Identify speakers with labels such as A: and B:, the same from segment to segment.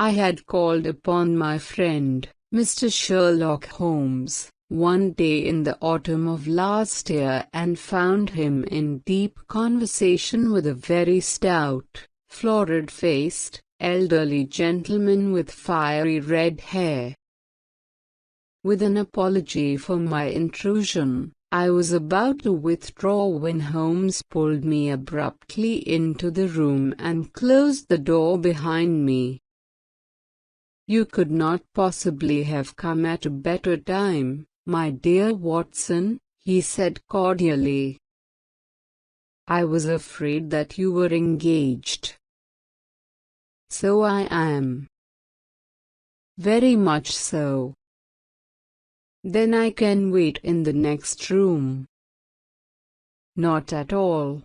A: I had called upon my friend, Mr. Sherlock Holmes, one day in the autumn of last year and found him in deep conversation with a very stout, florid-faced, elderly gentleman with fiery red hair. With an apology for my intrusion, I was about to withdraw when Holmes pulled me abruptly into the room and closed the door behind me. "You could not possibly have come at a better time, my dear Watson," he said cordially. "I was afraid that you were engaged." "So I am." "Very much so." "Then I can wait in the next room." "Not at all.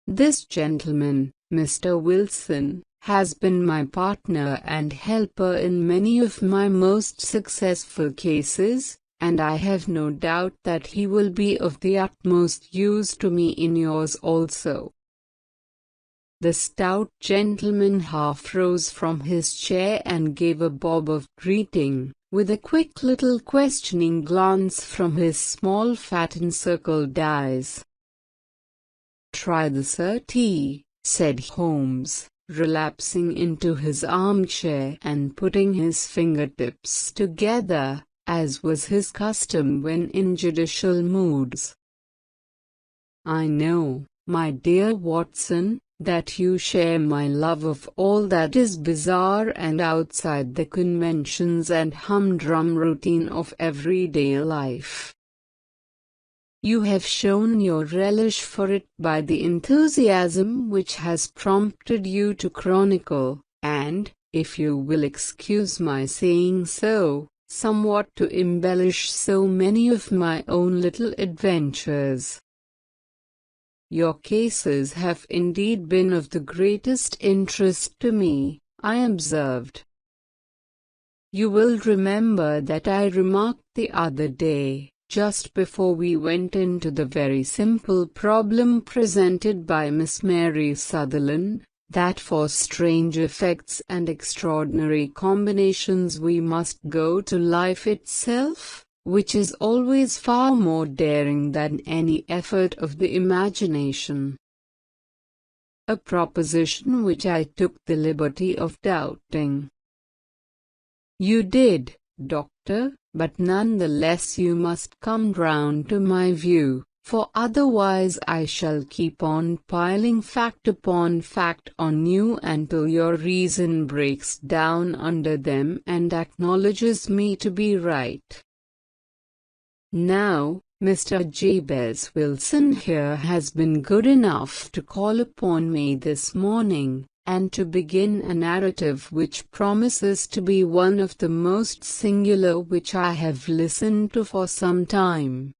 A: This gentleman, Mr. Wilson, has been my partner and helper in many of my most successful cases, and I have no doubt that he will be of the utmost use to me in yours also." The stout gentleman half rose from his chair and gave a bob of greeting, with a quick little questioning glance from his small fat encircled eyes. "Try the settee," said Holmes, relapsing into his armchair and putting his fingertips together, as was his custom when in judicial moods. "I know, my dear Watson, that you share my love of all that is bizarre and outside the conventions and humdrum routine of everyday life. You have shown your relish for it by the enthusiasm which has prompted you to chronicle, and, if you will excuse my saying so, somewhat to embellish so many of my own little adventures. Your cases have indeed been of the greatest interest to me," I observed. "You will remember that I remarked the other day, just before we went into the very simple problem presented by Miss Mary Sutherland, that for strange effects and extraordinary combinations we must go to life itself, which is always far more daring than any effort of the imagination. A proposition which I took the liberty of doubting." "You did, Doctor, but none the less you must come round to my view, for otherwise I shall keep on piling fact upon fact on you until your reason breaks down under them and acknowledges me to be right. Now, Mr. Jabez Wilson here has been good enough to call upon me this morning, and to begin a narrative which promises to be one of the most singular which I have listened to for some time.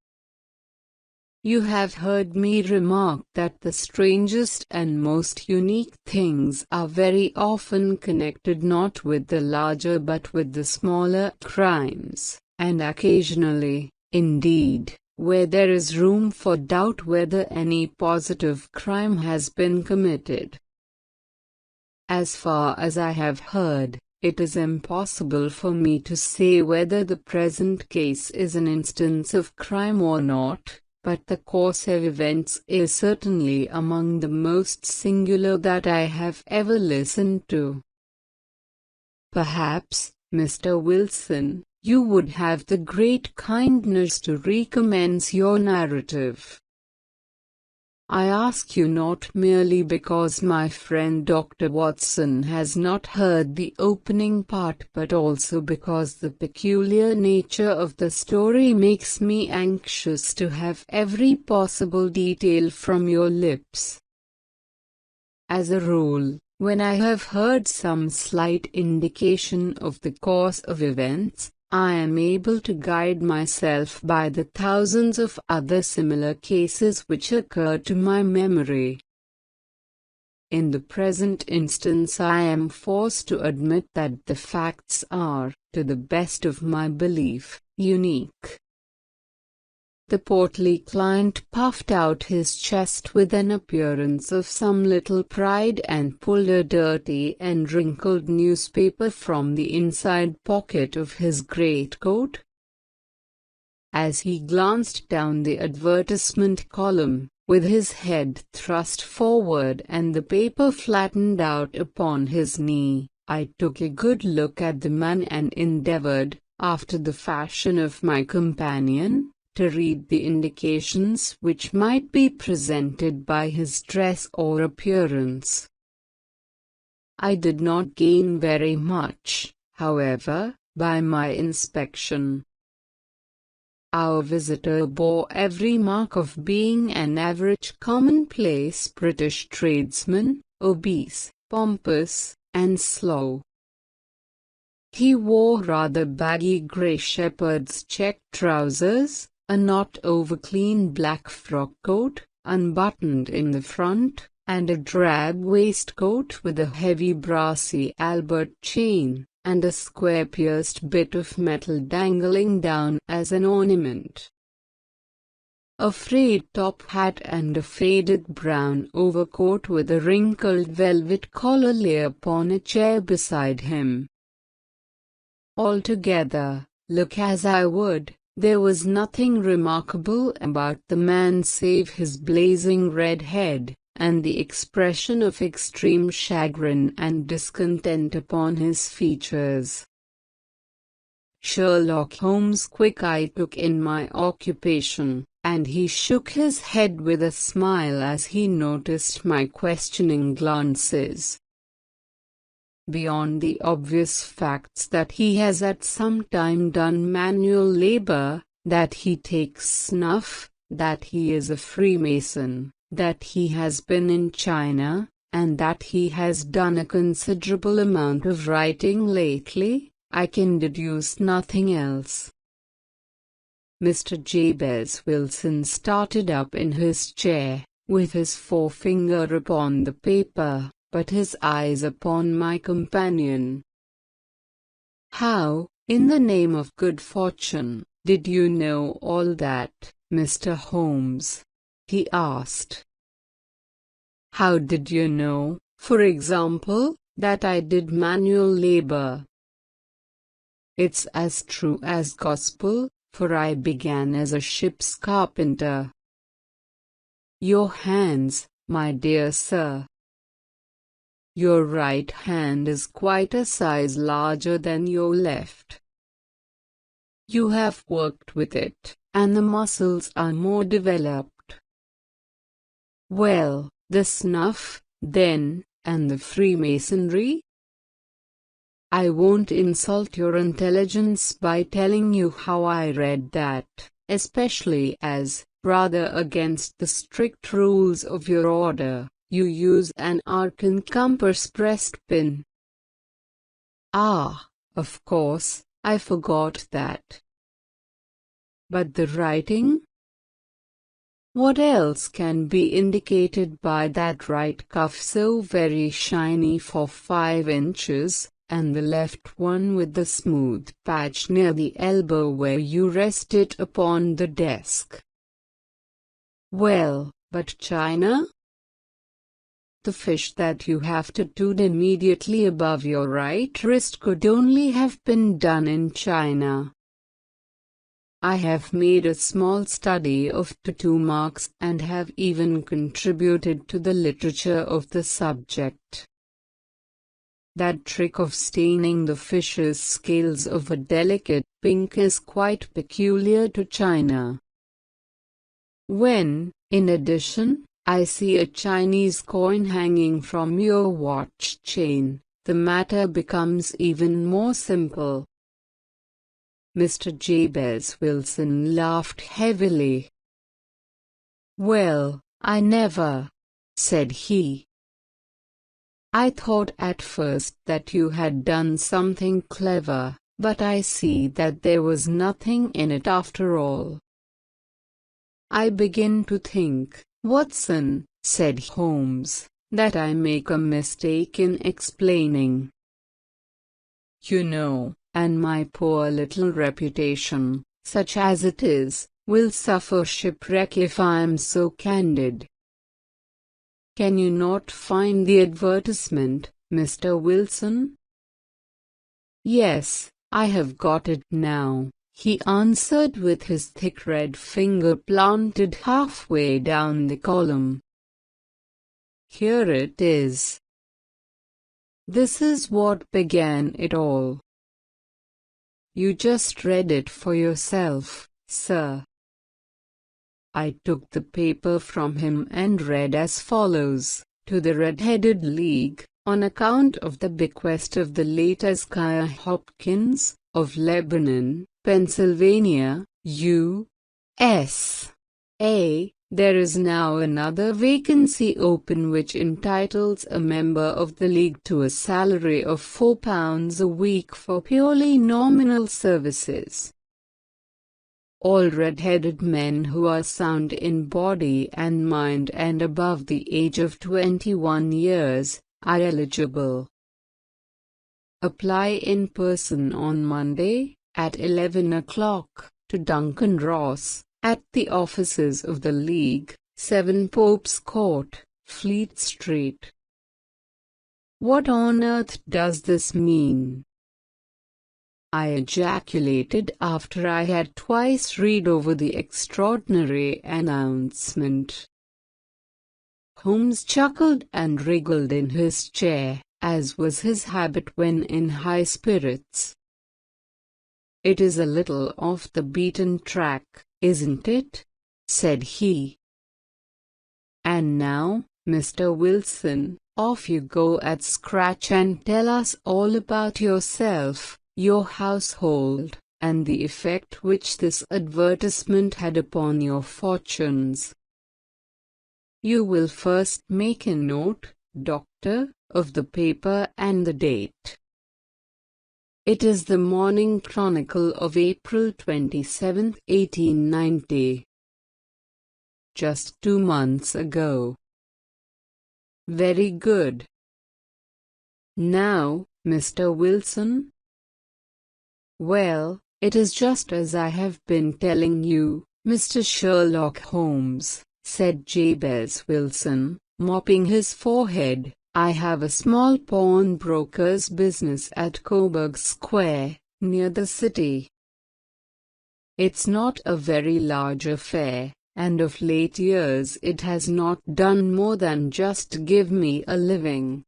A: You have heard me remark that the strangest and most unique things are very often connected not with the larger but with the smaller crimes, and occasionally, indeed, where there is room for doubt whether any positive crime has been committed. As far as I have heard, it is impossible for me to say whether the present case is an instance of crime or not, but the course of events is certainly among the most singular that I have ever listened to. Perhaps, Mr. Wilson, you would have the great kindness to recommence your narrative. I ask you not merely because my friend Dr. Watson has not heard the opening part but also because the peculiar nature of the story makes me anxious to have every possible detail from your lips. As a rule, when I have heard some slight indication of the course of events, I am able to guide myself by the thousands of other similar cases which occur to my memory. In the present instance I am forced to admit that the facts are, to the best of my belief, unique. The portly client puffed out his chest with an appearance of some little pride and pulled a dirty and wrinkled newspaper from the inside pocket of his greatcoat. As he glanced down the advertisement column, with his head thrust forward and the paper flattened out upon his knee, I took a good look at the man and endeavored, after the fashion of my companion, to read the indications which might be presented by his dress or appearance. I did not gain very much, however, by my inspection. Our visitor bore every mark of being an average commonplace British tradesman, obese, pompous, and slow. He wore rather baggy grey shepherd's check trousers, a not-over clean black frock coat, unbuttoned in the front, and a drab waistcoat with a heavy brassy Albert chain, and a square pierced bit of metal dangling down as an ornament. A frayed top hat and a faded brown overcoat with a wrinkled velvet collar lay upon a chair beside him. Altogether, look as I would, there was nothing remarkable about the man save his blazing red head, and the expression of extreme chagrin and discontent upon his features. Sherlock Holmes' quick eye took in my occupation, and he shook his head with a smile as he noticed my questioning glances. Beyond the obvious facts that he has at some time done manual labor, that he takes snuff, that he is a Freemason, that he has been in China, and that he has done a considerable amount of writing lately, I can deduce nothing else. Mr. Jabez Wilson started up in his chair, with his forefinger upon the paper, but his eyes upon my companion. "How, in the name of good fortune, did you know all that, Mr. Holmes?" he asked. "How did you know, for example, that I did manual labor?" "It's as true as gospel, for I began as a ship's carpenter." "Your hands, my dear sir." "Your right hand is quite a size larger than your left. You have worked with it, and the muscles are more developed." "Well, the snuff, then, and the Freemasonry?" "I won't insult your intelligence by telling you how I read that, especially as, rather against the strict rules of your order, you use an arc and compass pressed pin." "Ah, of course, I forgot that." "But the writing?" "What else can be indicated by that right cuff so very shiny for 5 inches, and the left one with the smooth patch near the elbow where you rest it upon the desk?" "Well, but China?" "The fish that you have tattooed immediately above your right wrist could only have been done in China. I have made a small study of tattoo marks and have even contributed to the literature of the subject. That trick of staining the fish's scales of a delicate pink is quite peculiar to China. When, in addition, I see a Chinese coin hanging from your watch chain, the matter becomes even more simple." Mr. Jabez Wilson laughed heavily. "Well, I never," said he. "I thought at first that you had done something clever, but I see that there was nothing in it after all." "I begin to think, Watson," said Holmes, "that I make a mistake in explaining. You know, and my poor little reputation, such as it is, will suffer shipwreck if I am so candid. Can you not find the advertisement, Mr. Wilson? Yes, I have got it now, he answered with his thick red finger planted halfway down the column. Here it is. This is what began it all. You just read it for yourself, sir. I took the paper from him and read as follows: to the Red-Headed League, on account of the bequest of the late Ezekiah Hopkins, of Lebanon, Pennsylvania, U.S.A., there is now another vacancy open which entitles a member of the League to a salary of £4 a week for purely nominal services. All red-headed men who are sound in body and mind and above the age of 21 years, are eligible. Apply in person on Monday, at 11 o'clock, to Duncan Ross, at the offices of the League, 7 Pope's Court, Fleet Street. What on earth does this mean? I ejaculated after I had twice read over the extraordinary announcement. Holmes chuckled and wriggled in his chair, as was his habit when in high spirits. It is a little off the beaten track, isn't it? Said he. And now, Mr. Wilson, off you go at scratch and tell us all about yourself, your household, and the effect which this advertisement had upon your fortunes. You will first make a note, Doctor, of the paper and the date. It is the Morning Chronicle of April 27, 1890. Just 2 months ago. Very good. Now, Mr. Wilson? Well, it is just as I have been telling you, Mr. Sherlock Holmes, said Jabez Wilson, mopping his forehead. I have a small pawnbroker's business at Coburg Square, near the city. It's not a very large affair, and of late years it has not done more than just give me a living.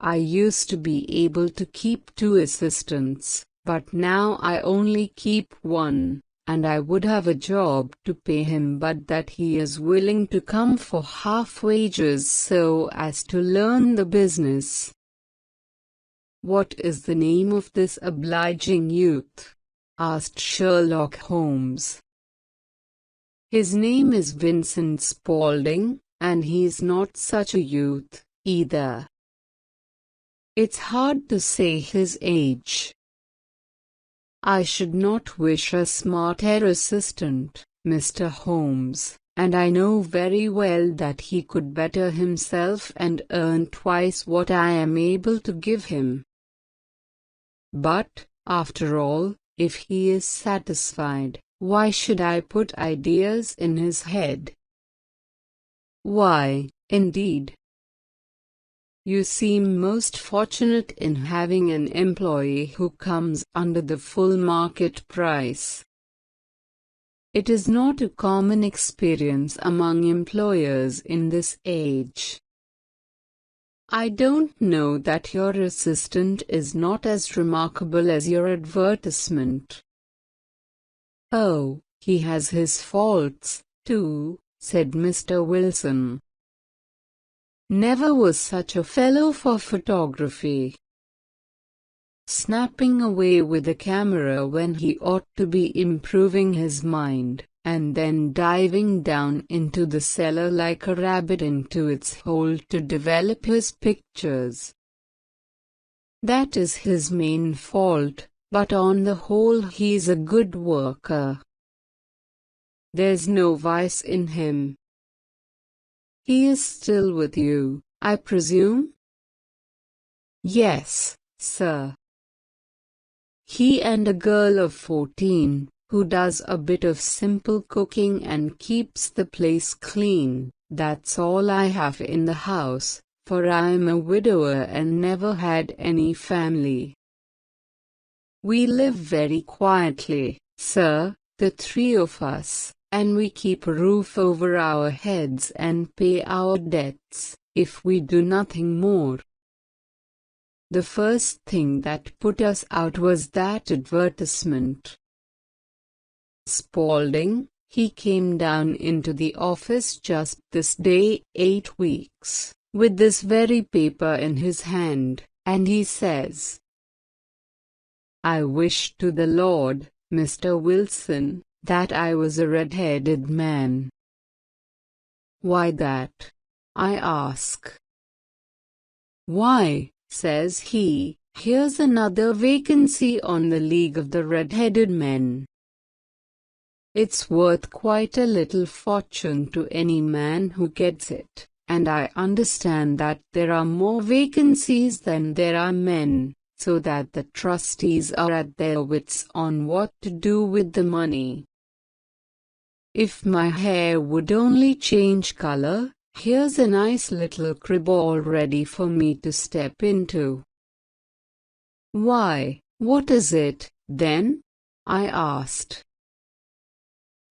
A: I used to be able to keep 2 assistants, but now I only keep 1, and I would have a job to pay him but that he is willing to come for half wages so as to learn the business. What is the name of this obliging youth? Asked Sherlock Holmes. His name is Vincent Spaulding, and he's not such a youth, either. It's hard to say his age. I should not wish a smarter assistant, Mr. Holmes, and I know very well that he could better himself and earn twice what I am able to give him. But, after all, if he is satisfied, why should I put ideas in his head? Why, indeed? You seem most fortunate in having an employee who comes under the full market price. It is not a common experience among employers in this age. I don't know that your assistant is not as remarkable as your advertisement. Oh, he has his faults, too, said Mr. Wilson. Never was such a fellow for photography. Snapping away with a camera when he ought to be improving his mind, and then diving down into the cellar like a rabbit into its hole to develop his pictures. That is his main fault, but on the whole he's a good worker. There's no vice in him. He is still with you, I presume? Yes, sir. He and a girl of 14, who does a bit of simple cooking and keeps the place clean. That's all I have in the house, for I'm a widower and never had any family. We live very quietly, sir, the three of us, and we keep a roof over our heads and pay our debts, if we do nothing more. The first thing that put us out was that advertisement. Spaulding, he came down into the office just this day 8 weeks, with this very paper in his hand, and he says, "I wish to the Lord, Mr. Wilson, that I was a red-headed man." "Why that?" I ask. "Why," says he, "here's another vacancy on the League of the Red-Headed Men. It's worth quite a little fortune to any man who gets it, and I understand that there are more vacancies than there are men, so that the trustees are at their wits on what to do with the money. If my hair would only change color, here's a nice little crib all ready for me to step into." "Why, what is it, then?" I asked.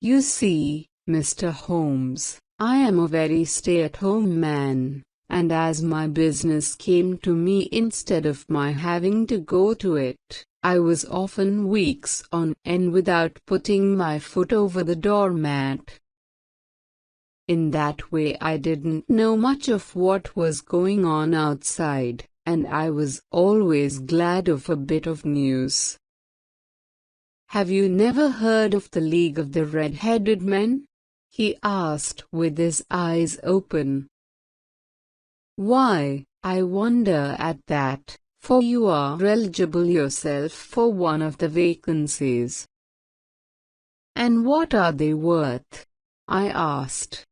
A: "You see, Mr. Holmes, I am a very stay-at-home man, and as my business came to me instead of my having to go to it, I was often weeks on end without putting my foot over the doormat. In that way I didn't know much of what was going on outside, and I was always glad of a bit of news." "Have you never heard of the League of the Red-Headed Men?" he asked with his eyes open. "Why, I wonder at that, for you are eligible yourself for one of the vacancies." "And what are they worth?" I asked.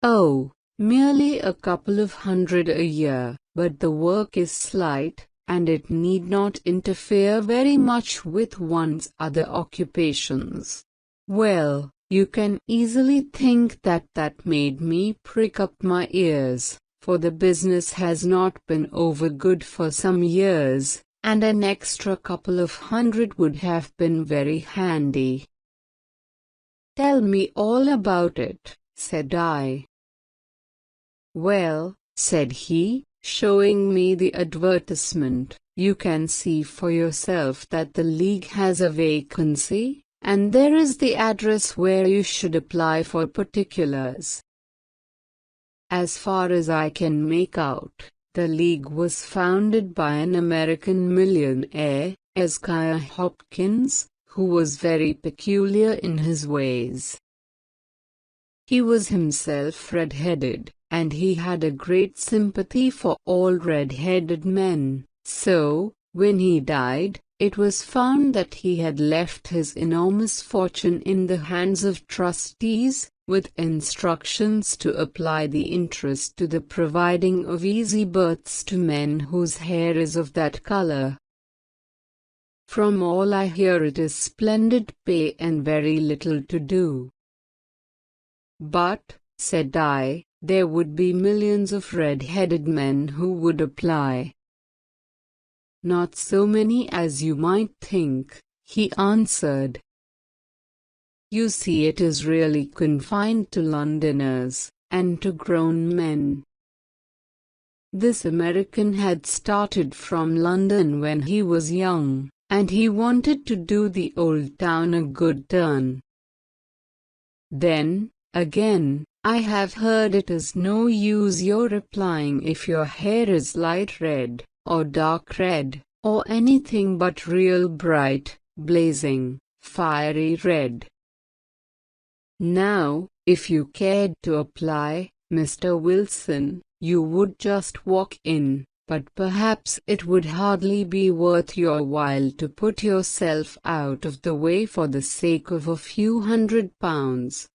A: "Oh, merely a couple of $100 a year, but the work is slight, and it need not interfere very much with one's other occupations." Well, you can easily think that that made me prick up my ears, for the business has not been over good for some years, and an extra couple of $100 would have been very handy. "Tell me all about it," said I. "Well," said he, showing me the advertisement, "you can see for yourself that the League has a vacancy, and there is the address where you should apply for particulars." As far as I can make out, the League was founded by an American millionaire, Ezekiah Hopkins, who was very peculiar in his ways. He was himself red-headed, and he had a great sympathy for all red-headed men, so, when he died, it was found that he had left his enormous fortune in the hands of trustees, with instructions to apply the interest to the providing of easy berths to men whose hair is of that color. From all I hear it is splendid pay and very little to do. "But," said I, "there would be millions of red-headed men who would apply." "Not so many as you might think," he answered. "You see, it is really confined to Londoners, and to grown men." This American had started from London when he was young, and he wanted to do the old town a good turn. "Then, again, I have heard it is no use your applying if your hair is light red, or dark red, or anything but real bright, blazing, fiery red. Now, if you cared to apply, Mr. Wilson, you would just walk in, but perhaps it would hardly be worth your while to put yourself out of the way for the sake of a few £100.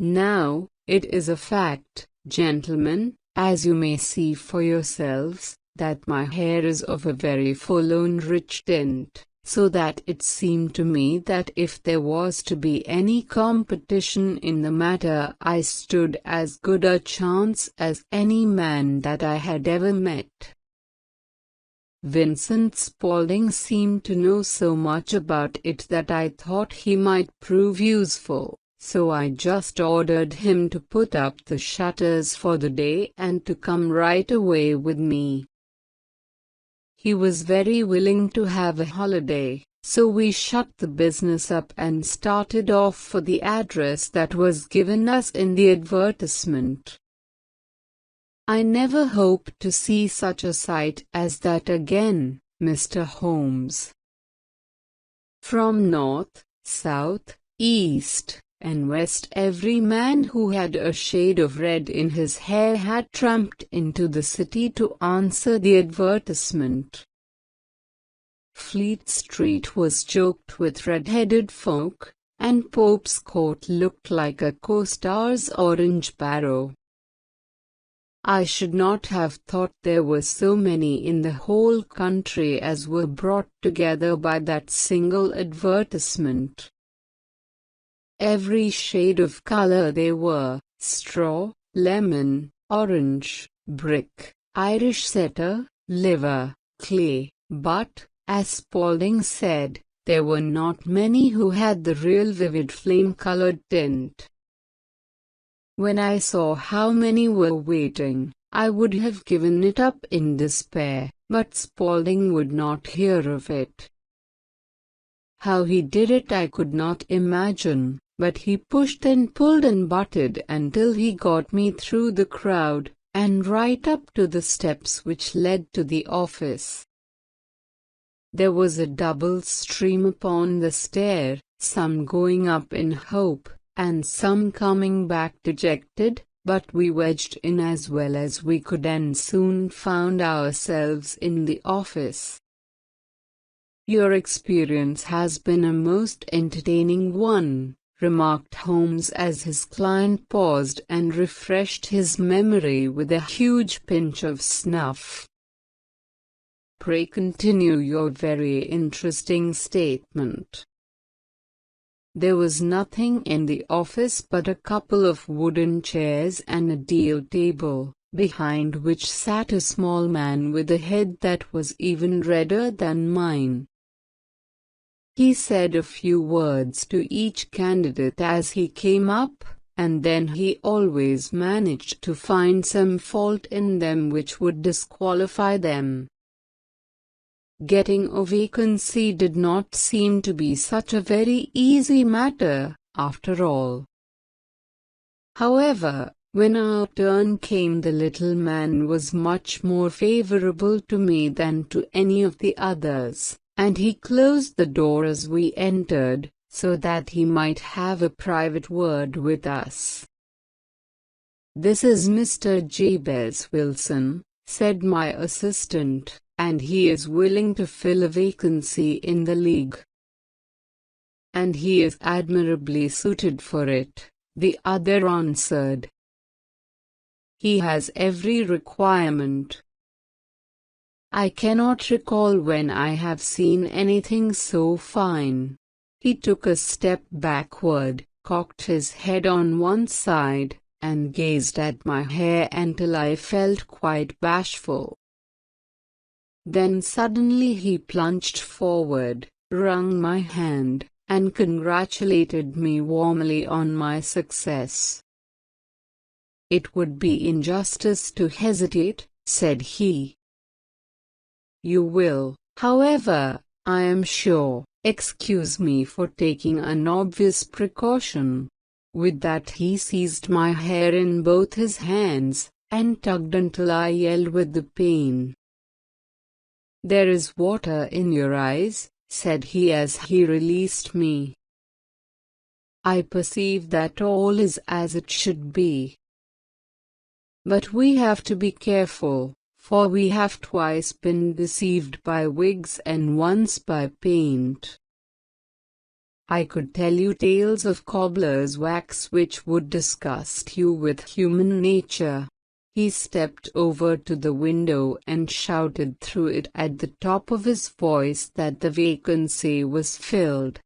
A: Now, it is a fact, gentlemen, as you may see for yourselves, that my hair is of a very full and rich tint, so that it seemed to me that if there was to be any competition in the matter, I stood as good a chance as any man that I had ever met. Vincent Spaulding seemed to know so much about it that I thought he might prove useful, so I just ordered him to put up the shutters for the day and to come right away with me. He was very willing to have a holiday, so we shut the business up and started off for the address that was given us in the advertisement. I never hope to see such a sight as that again, Mr. Holmes. From north, south, east, and west every man who had a shade of red in his hair had tramped into the city to answer the advertisement. Fleet Street was choked with red-headed folk, and Pope's Court looked like a co-star's orange barrow. I should not have thought there were so many in the whole country as were brought together by that single advertisement. Every shade of color there were: straw, lemon, orange, brick, Irish setter, liver, clay, but, as Spaulding said, there were not many who had the real vivid flame-colored tint. When I saw how many were waiting, I would have given it up in despair, but Spaulding would not hear of it. How he did it I could not imagine, but he pushed and pulled and butted until he got me through the crowd, and right up to the steps which led to the office. There was a double stream upon the stair, some going up in hope, and some coming back dejected, but we wedged in as well as we could and soon found ourselves in the office. "Your experience has been a most entertaining one," remarked Holmes as his client paused and refreshed his memory with a huge pinch of snuff. "Pray continue your very interesting statement." There was nothing in the office but a couple of wooden chairs and a deal table, behind which sat a small man with a head that was even redder than mine. He said a few words to each candidate as he came up, and then he always managed to find some fault in them which would disqualify them. Getting a vacancy did not seem to be such a very easy matter, after all. However, when our turn came, the little man was much more favorable to me than to any of the others, and he closed the door as we entered, so that he might have a private word with us. "This is Mr. Jabez Wilson," said my assistant, "and he is willing to fill a vacancy in the League." "And he is admirably suited for it," the other answered. "He has every requirement. I cannot recall when I have seen anything so fine." He took a step backward, cocked his head on one side, and gazed at my hair until I felt quite bashful. Then suddenly he plunged forward, wrung my hand, and congratulated me warmly on my success. "It would be injustice to hesitate," said he. "You will, however, I am sure, excuse me for taking an obvious precaution." With that he seized my hair in both his hands, and tugged until I yelled with the pain. "There is water in your eyes," said he as he released me. "I perceive that all is as it should be. But we have to be careful, for we have twice been deceived by wigs and once by paint. I could tell you tales of cobbler's wax which would disgust you with human nature." He stepped over to the window and shouted through it at the top of his voice that the vacancy was filled.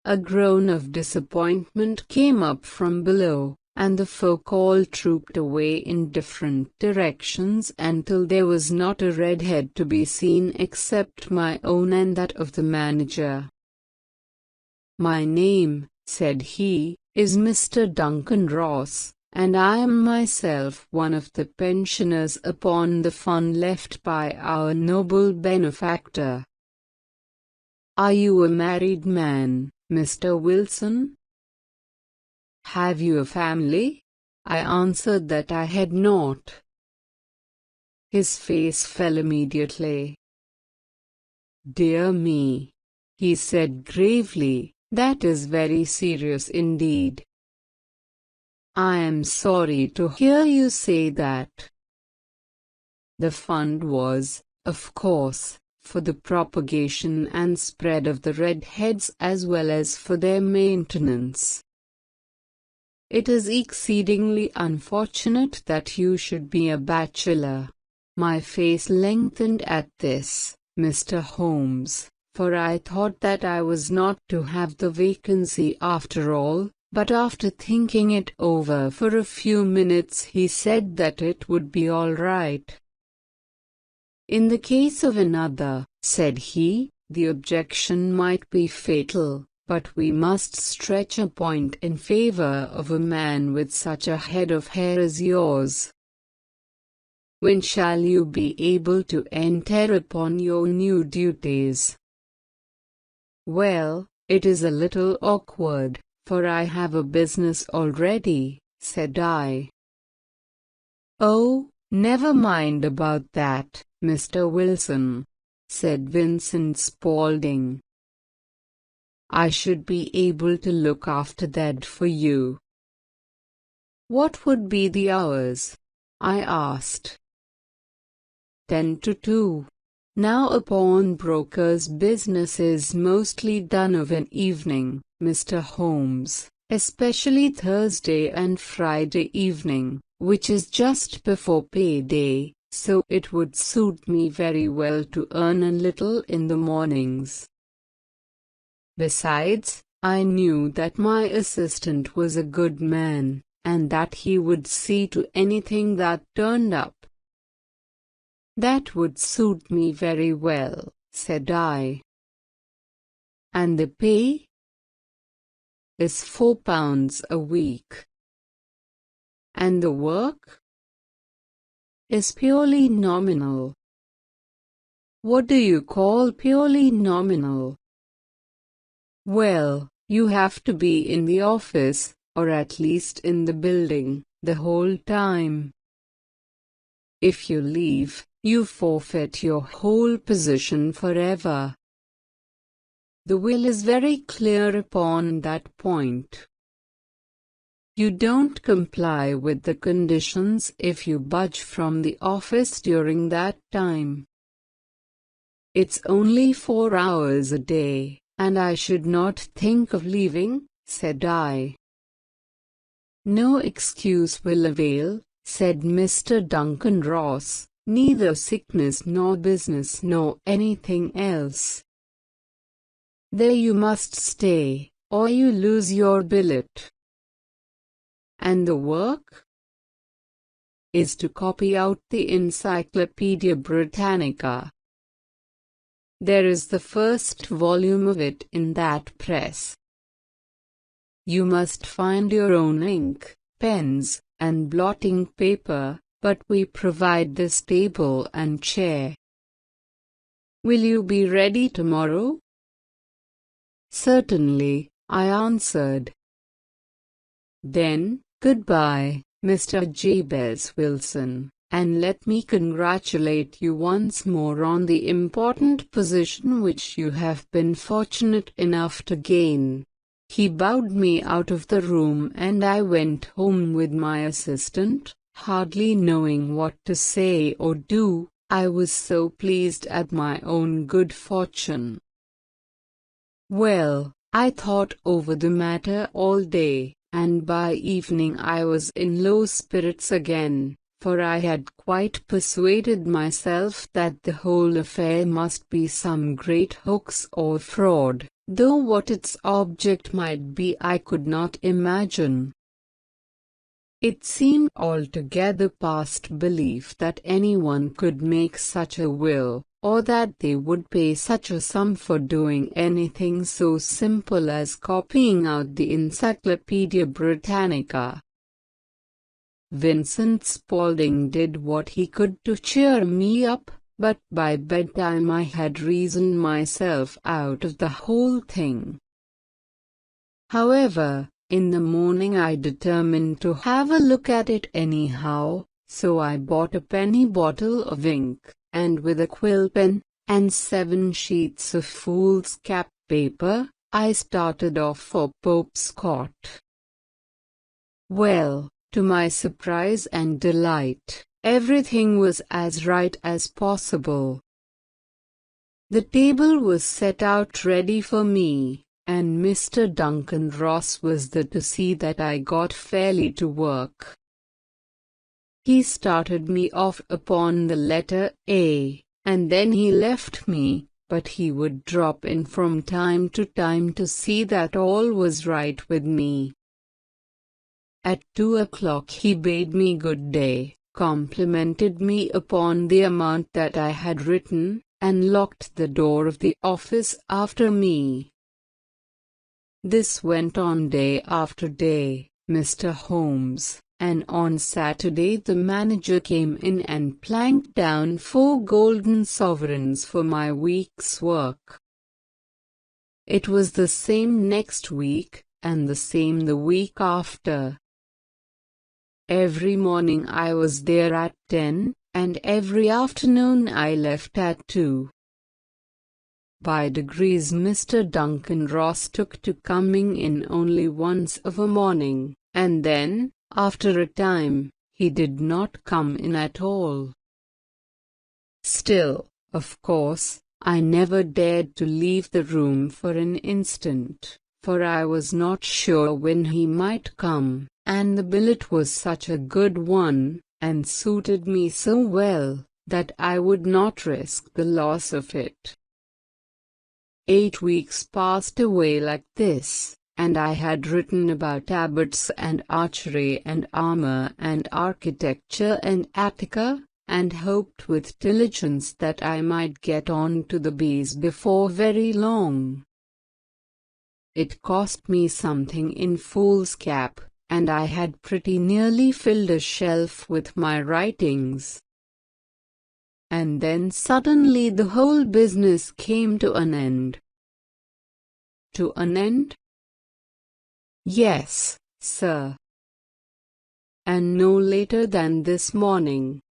A: A groan of disappointment came up from below, and the folk all trooped away in different directions until there was not a redhead to be seen except my own and that of the manager. "My name," said he, "is Mr. Duncan Ross, and I am myself one of the pensioners upon the fund left by our noble benefactor." "Are you a married man, Mr. Wilson?" "Have you a family?" I answered that I had not. His face fell immediately. "Dear me," he said gravely, "that is very serious indeed. I am sorry to hear you say that." The fund was, of course, for the propagation and spread of the redheads as well as for their maintenance. "It is exceedingly unfortunate that you should be a bachelor." My face lengthened at this, Mr. Holmes, for I thought that I was not to have the vacancy after all, but after thinking it over for a few minutes he said that it would be all right. "In the case of another," said he, "the objection might be fatal, but we must stretch a point in favor of a man with such a head of hair as yours. When shall you be able to enter upon your new duties?" "Well, it is a little awkward, for I have a business already," said I. "Oh, never mind about that, Mr. Wilson," said Vincent Spaulding. "I should be able to look after that for you." "What would be the hours?" I asked. 10 to 2. Now a pawnbroker's business is mostly done of an evening, Mr. Holmes, especially Thursday and Friday evening, which is just before payday, so it would suit me very well to earn a little in the mornings. Besides, I knew that my assistant was a good man, and that he would see to anything that turned up. "That would suit me very well," said I. "And the pay?" "Is £4 a week." "And the work?" "Is purely nominal." "What do you call purely nominal?" "Well, you have to be in the office, or at least in the building, the whole time. If you leave, you forfeit your whole position forever. The will is very clear upon that point. You don't comply with the conditions if you budge from the office during that time. It's only 4 hours a day, and I should not think of leaving," said I. "No excuse will avail," said Mr. Duncan Ross, "neither sickness nor business nor anything else. There you must stay, or you lose your billet." "And the work?" "Is to copy out the Encyclopedia Britannica. There is the first volume of it in that press. You must find your own ink, pens, and blotting paper, but we provide this table and chair. Will you be ready tomorrow?" "Certainly," I answered. "Then, goodbye, Mr. Jabez Wilson, and let me congratulate you once more on the important position which you have been fortunate enough to gain." He bowed me out of the room and I went home with my assistant, hardly knowing what to say or do, I was so pleased at my own good fortune. Well, I thought over the matter all day, and by evening I was in low spirits again, for I had quite persuaded myself that the whole affair must be some great hoax or fraud, though what its object might be I could not imagine. It seemed altogether past belief that anyone could make such a will, or that they would pay such a sum for doing anything so simple as copying out the Encyclopaedia Britannica. Vincent Spaulding did what he could to cheer me up, but by bedtime I had reasoned myself out of the whole thing. However, in the morning I determined to have a look at it anyhow, so I bought a penny bottle of ink, and with a quill pen, and 7 sheets of foolscap paper, I started off for Pope's Court. Well, to my surprise and delight, everything was as right as possible. The table was set out ready for me, and Mr. Duncan Ross was there to see that I got fairly to work. He started me off upon the letter A, and then he left me, but he would drop in from time to time to see that all was right with me. At 2 o'clock he bade me good day, complimented me upon the amount that I had written, and locked the door of the office after me. This went on day after day, Mr. Holmes, and on Saturday the manager came in and planked down 4 golden sovereigns for my week's work. It was the same next week, and the same the week after. Every morning I was there at 10, and every afternoon I left at 2. By degrees Mr. Duncan Ross took to coming in only once of a morning, and then, after a time, he did not come in at all. Still, of course, I never dared to leave the room for an instant, for I was not sure when he might come, and the billet was such a good one, and suited me so well, that I would not risk the loss of it. 8 weeks passed away like this, and I had written about abbots and archery and armor and architecture and Attica, and hoped with diligence that I might get on to the B's before very long. It cost me something in foolscap, and I had pretty nearly filled a shelf with my writings. And then suddenly the whole business came to an end. To an end? Yes, sir. And no later than this morning.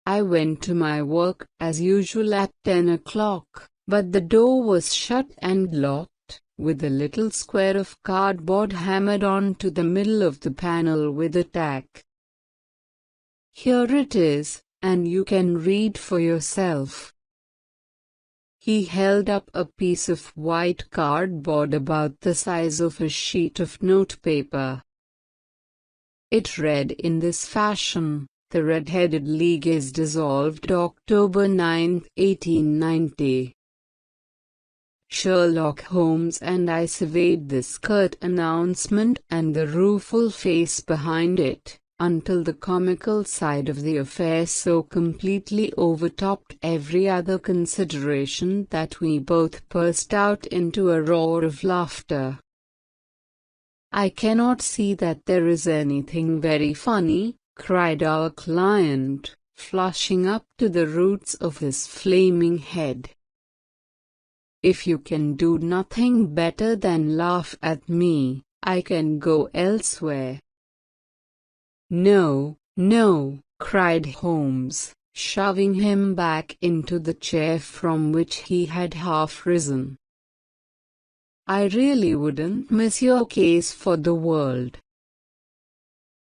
A: I went to my work as usual at 10 o'clock, but the door was shut and locked, with a little square of cardboard hammered on to the middle of the panel with a tack. Here it is, and you can read for yourself. He held up a piece of white cardboard about the size of a sheet of notepaper. It read in this fashion: "The Red-Headed League is dissolved October 9, 1890. Sherlock Holmes." And I surveyed this curt announcement and the rueful face behind it, until the comical side of the affair so completely overtopped every other consideration that we both burst out into a roar of laughter. "I cannot see that there is anything very funny," cried our client, flushing up to the roots of his flaming head. "If you can do nothing better than laugh at me, I can go elsewhere." "No, no," cried Holmes, shoving him back into the chair from which he had half risen. "I really wouldn't miss your case for the world.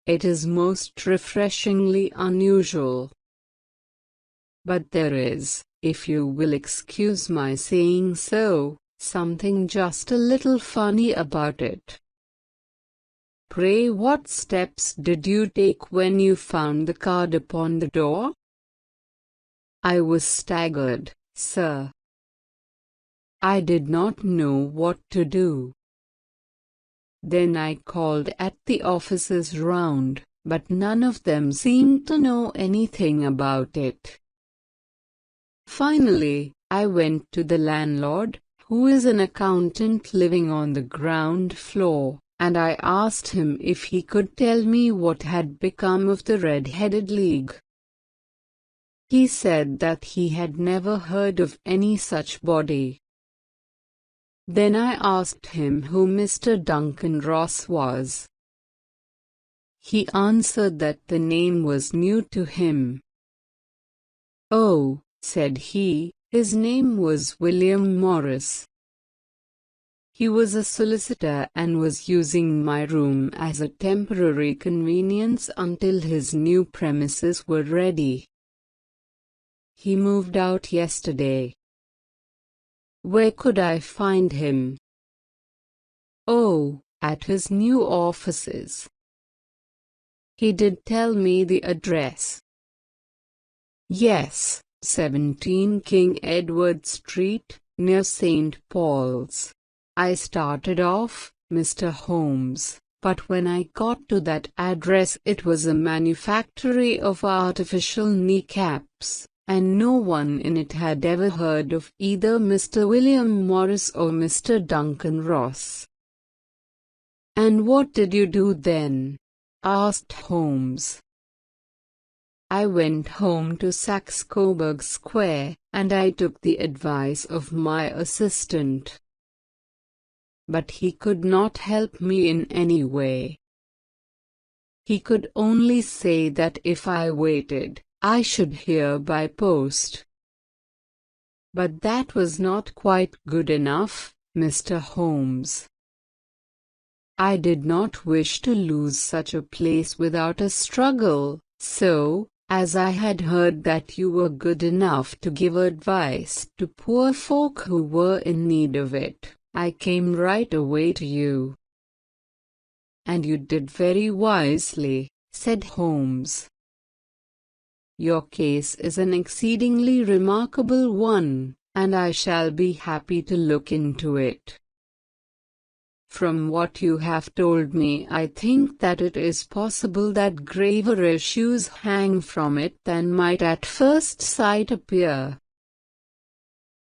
A: It is most refreshingly unusual. But there is, if you will excuse my saying so, something just a little funny about it." Pray what steps did you take when you found the card upon the door? I was staggered, sir. I did not know what to do. Then I called at the offices round, but none of them seemed to know anything about it. Finally, I went to the landlord, who is an accountant living on the ground floor, and I asked him if he could tell me what had become of the Red-Headed League. He said that he had never heard of any such body. Then I asked him who Mr. Duncan Ross was. He answered that the name was new to him. "Oh," said he, "his name was William Morris. He was a solicitor and was using my room as a temporary convenience until his new premises were ready. He moved out yesterday." "Where could I find him?" "Oh, at his new offices. He did tell me the address." "Yes, 17 King Edward Street, near St. Paul's. I started off, Mr. Holmes, but when I got to that address it was a manufactory of artificial kneecaps, and no one in it had ever heard of either Mr. William Morris or Mr. Duncan Ross." "And what did you do then?" asked Holmes. "I went home to Saxe-Coburg Square, and I took the advice of my assistant. But he could not help me in any way. He could only say that if I waited, I should hear by post. But that was not quite good enough, Mr. Holmes. I did not wish to lose such a place without a struggle, so, as I had heard that you were good enough to give advice to poor folk who were in need of it, I came right away to you." "And you did very wisely," said Holmes. "Your case is an exceedingly remarkable one, and I shall be happy to look into it. From what you have told me I think that it is possible that graver issues hang from it than might at first sight appear."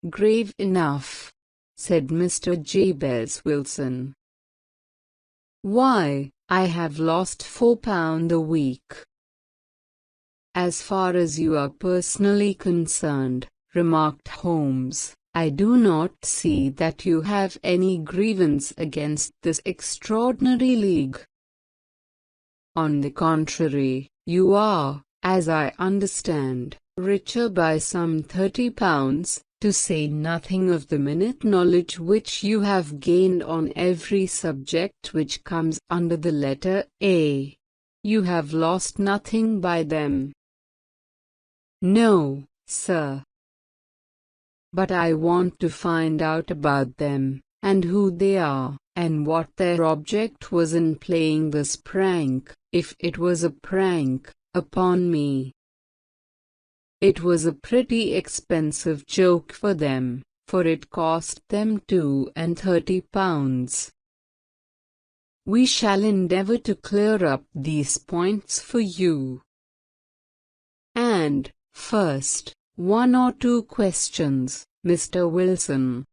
A: "Grave enough," said Mr. Jabez Wilson. "Why, I have lost £4 a week." "As far as you are personally concerned," remarked Holmes, "I do not see that you have any grievance against this extraordinary league. On the contrary, you are, as I understand, richer by some £30, to say nothing of the minute knowledge which you have gained on every subject which comes under the letter A. You have lost nothing by them." "No, sir. But I want to find out about them, and who they are, and what their object was in playing this prank, if it was a prank, upon me. It was a pretty expensive joke for them, for it cost them £32. We shall endeavour to clear up these points for you. And, first, one or two questions, Mr. Wilson.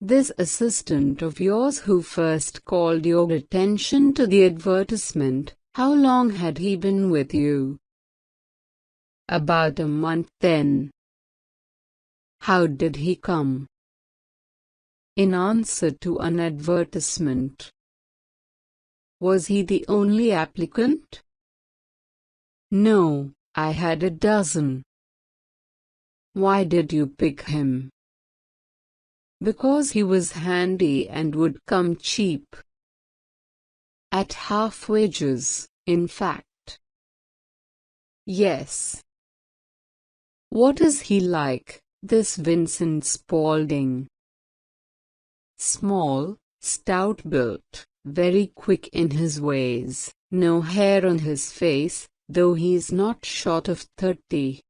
A: This assistant of yours who first called your attention to the advertisement, how long had he been with you?" "About a month then." "How did he come?" "In answer to an advertisement." "Was he the only applicant?" "No, I had a dozen." "Why did you pick him?" "Because he was handy and would come cheap. At half wages, in fact." "Yes." "What is he like, this Vincent Spaulding?" "Small, stout-built, very quick in his ways, no hair on his face, though he's not short of 30.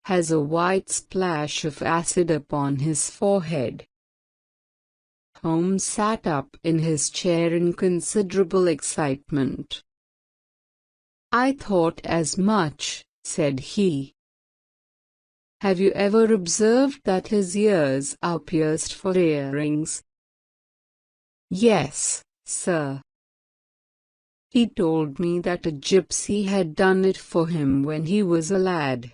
A: Has a white splash of acid upon his forehead. Holmes sat up in his chair in considerable excitement. "I thought as much," said he. "Have you ever observed that his ears are pierced for earrings?" "Yes, sir. He told me that a gypsy had done it for him when he was a lad."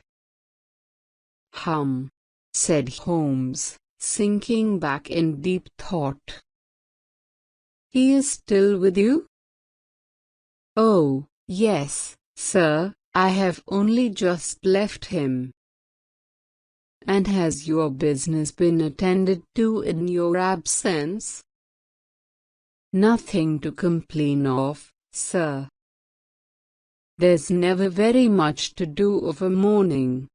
A: "Hum," said Holmes, sinking back in deep thought. "He is still with you?" "Oh, yes, sir, I have only just left him." "And has your business been attended to in your absence?" "Nothing to complain of, sir. There's never very much to do of a morning."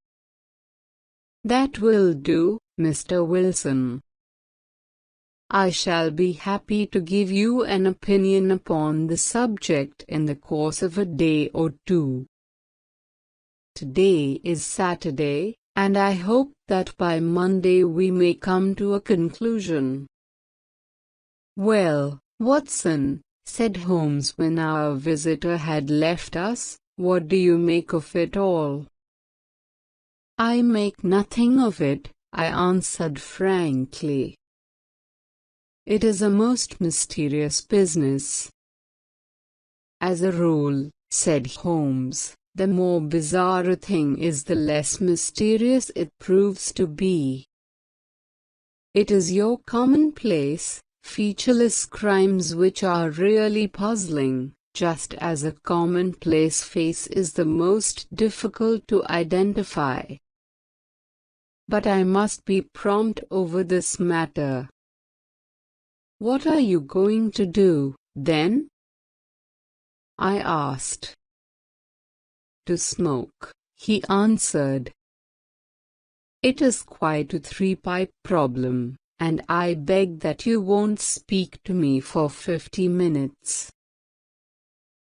A: "That will do, Mr. Wilson. I shall be happy to give you an opinion upon the subject in the course of a day or two. Today is Saturday, and I hope that by Monday we may come to a conclusion." "Well, Watson," said Holmes when our visitor had left us, "what do you make of it all?" "I make nothing of it," I answered frankly. "It is a most mysterious business." "As a rule," said Holmes, "the more bizarre a thing is, the less mysterious it proves to be. It is your commonplace, featureless crimes which are really puzzling, just as a commonplace face is the most difficult to identify. But I must be prompt over this matter." "What are you going to do, then?" I asked. "To smoke," he answered. "It is quite a three-pipe problem, and I beg that you won't speak to me for 50 minutes.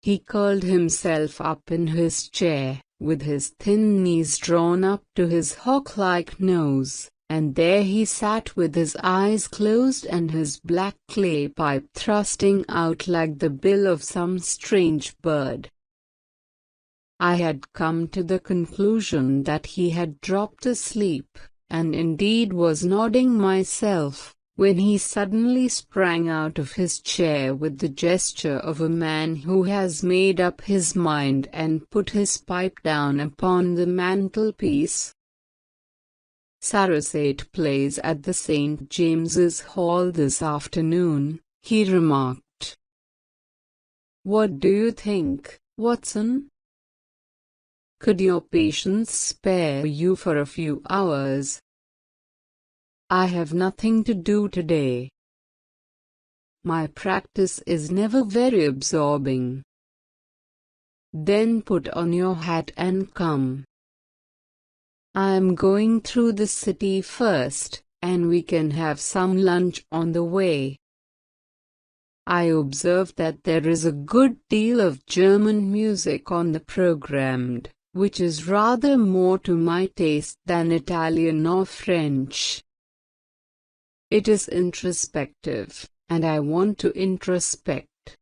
A: He curled himself up in his chair, with his thin knees drawn up to his hawk-like nose, and there he sat with his eyes closed and his black clay pipe thrusting out like the bill of some strange bird. I had come to the conclusion that he had dropped asleep, and indeed was nodding myself, when he suddenly sprang out of his chair with the gesture of a man who has made up his mind and put his pipe down upon the mantelpiece. "Sarasate plays at the St. James's Hall this afternoon," he remarked. "What do you think, Watson? Could your patients spare you for a few hours?" "I have nothing to do today. My practice is never very absorbing." "Then put on your hat and come. I am going through the city first, and we can have some lunch on the way. I observe that there is a good deal of German music on the program, which is rather more to my taste than Italian or French. It is introspective, and I want to introspect.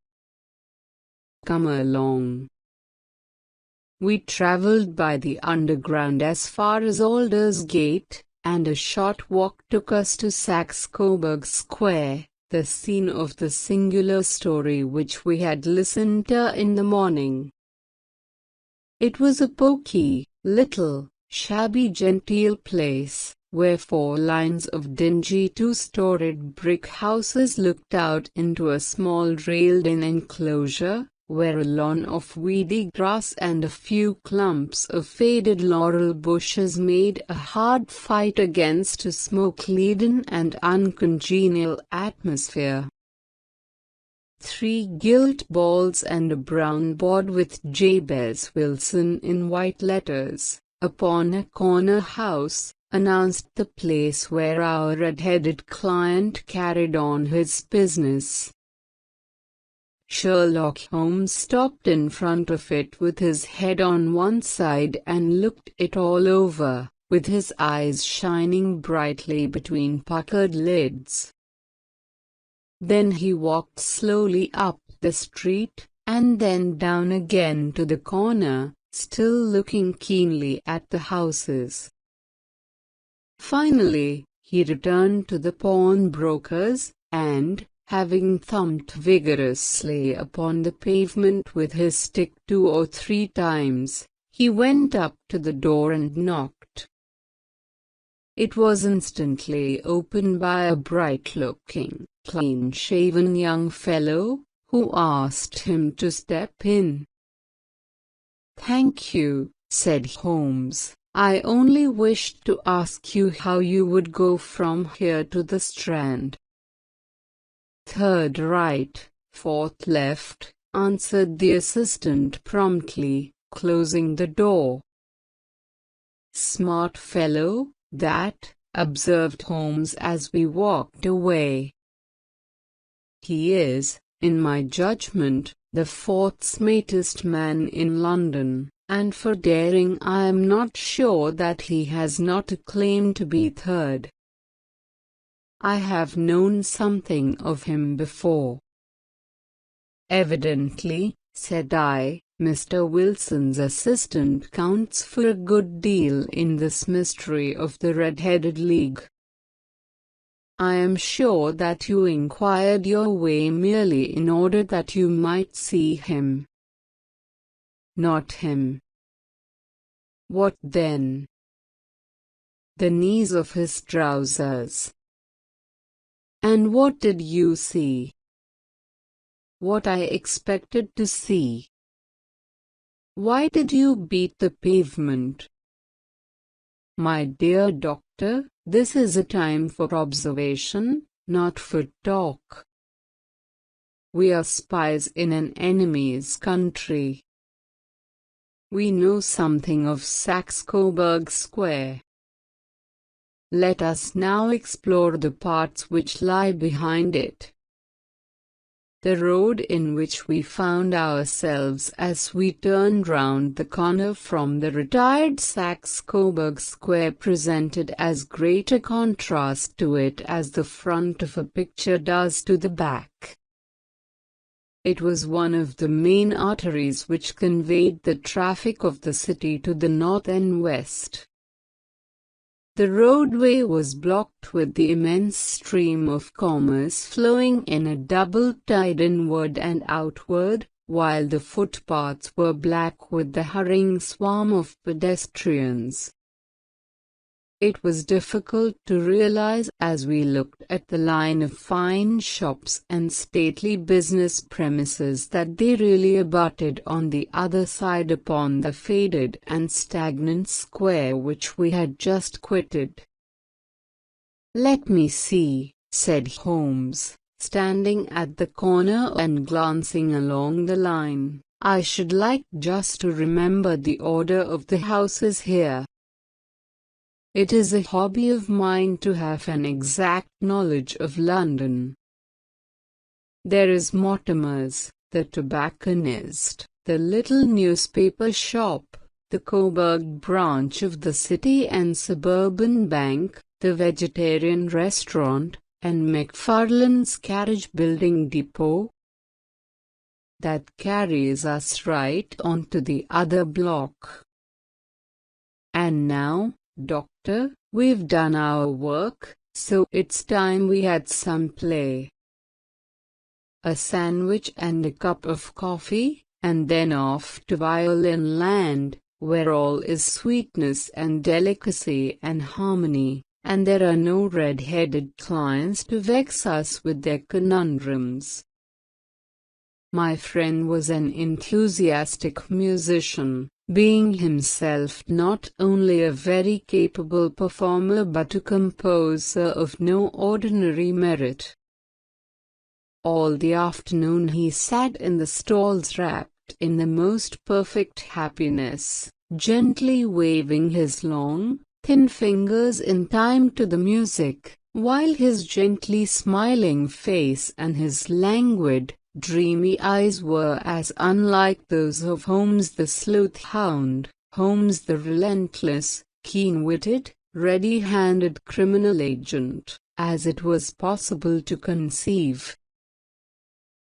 A: Come along." We travelled by the Underground as far as Aldersgate, and a short walk took us to Saxe-Coburg Square, the scene of the singular story which we had listened to in the morning. It was a poky, little, shabby genteel place, where 4 lines of dingy 2-storied brick houses looked out into a small railed-in enclosure, where a lawn of weedy grass and a few clumps of faded laurel bushes made a hard fight against a smoke-laden and uncongenial atmosphere. 3 gilt balls and a brown board with Jabez Wilson in white letters, upon a corner house, announced the place where our red-headed client carried on his business. Sherlock Holmes stopped in front of it with his head on one side and looked it all over, with his eyes shining brightly between puckered lids. Then he walked slowly up the street, and then down again to the corner, still looking keenly at the houses. Finally, he returned to the pawnbroker's, and, having thumped vigorously upon the pavement with his stick 2 or 3 times, he went up to the door and knocked. It was instantly opened by a bright-looking, clean-shaven young fellow, who asked him to step in. "Thank you," said Holmes. "I only wished to ask you how you would go from here to the Strand." "Third right, fourth left," answered the assistant promptly, closing the door. "Smart fellow, that," observed Holmes as we walked away. "He is, in my judgment, the 4th smartest man in London, and for daring I am not sure that he has not a claim to be 3rd. I have known something of him before." "Evidently," said I, "Mr. Wilson's assistant counts for a good deal in this mystery of the Red-Headed League. I am sure that you inquired your way merely in order that you might see him." "Not him." "What then?" "The knees of his trousers." "And what did you see?" "What I expected to see." "Why did you beat the pavement?" "My dear doctor, this is a time for observation, not for talk. We are spies in an enemy's country. We know something of Saxe-Coburg Square. Let us now explore the parts which lie behind it. The road in which we found ourselves as we turned round the corner from the retired Saxe-Coburg Square presented as great a contrast to it as the front of a picture does to the back. It was one of the main arteries which conveyed the traffic of the city to the north and west. The roadway was blocked with the immense stream of commerce flowing in a double tide inward and outward, while the footpaths were black with the hurrying swarm of pedestrians. It was difficult to realize as we looked at the line of fine shops and stately business premises that they really abutted on the other side upon the faded and stagnant square which we had just quitted. "Let me see," said Holmes, standing at the corner and glancing along the line. "I should like just to remember the order of the houses here. It is a hobby of mine to have an exact knowledge of London. There is Mortimer's, the tobacconist, the little newspaper shop, the Coburg branch of the City and Suburban Bank, the vegetarian restaurant, and McFarlane's carriage building depot. That carries us right on to the other block. And now, Doctor, we've done our work, so it's time we had some play. A sandwich and a cup of coffee, and then off to Violin Land, where all is sweetness and delicacy and harmony, and there are no red-headed clients to vex us with their conundrums." My friend was an enthusiastic musician, being himself not only a very capable performer but a composer of no ordinary merit. All the afternoon he sat in the stalls wrapped in the most perfect happiness, gently waving his long, thin fingers in time to the music, while his gently smiling face and his languid, dreamy eyes were as unlike those of Holmes the sleuth hound, Holmes the relentless, keen-witted, ready-handed criminal agent, as it was possible to conceive.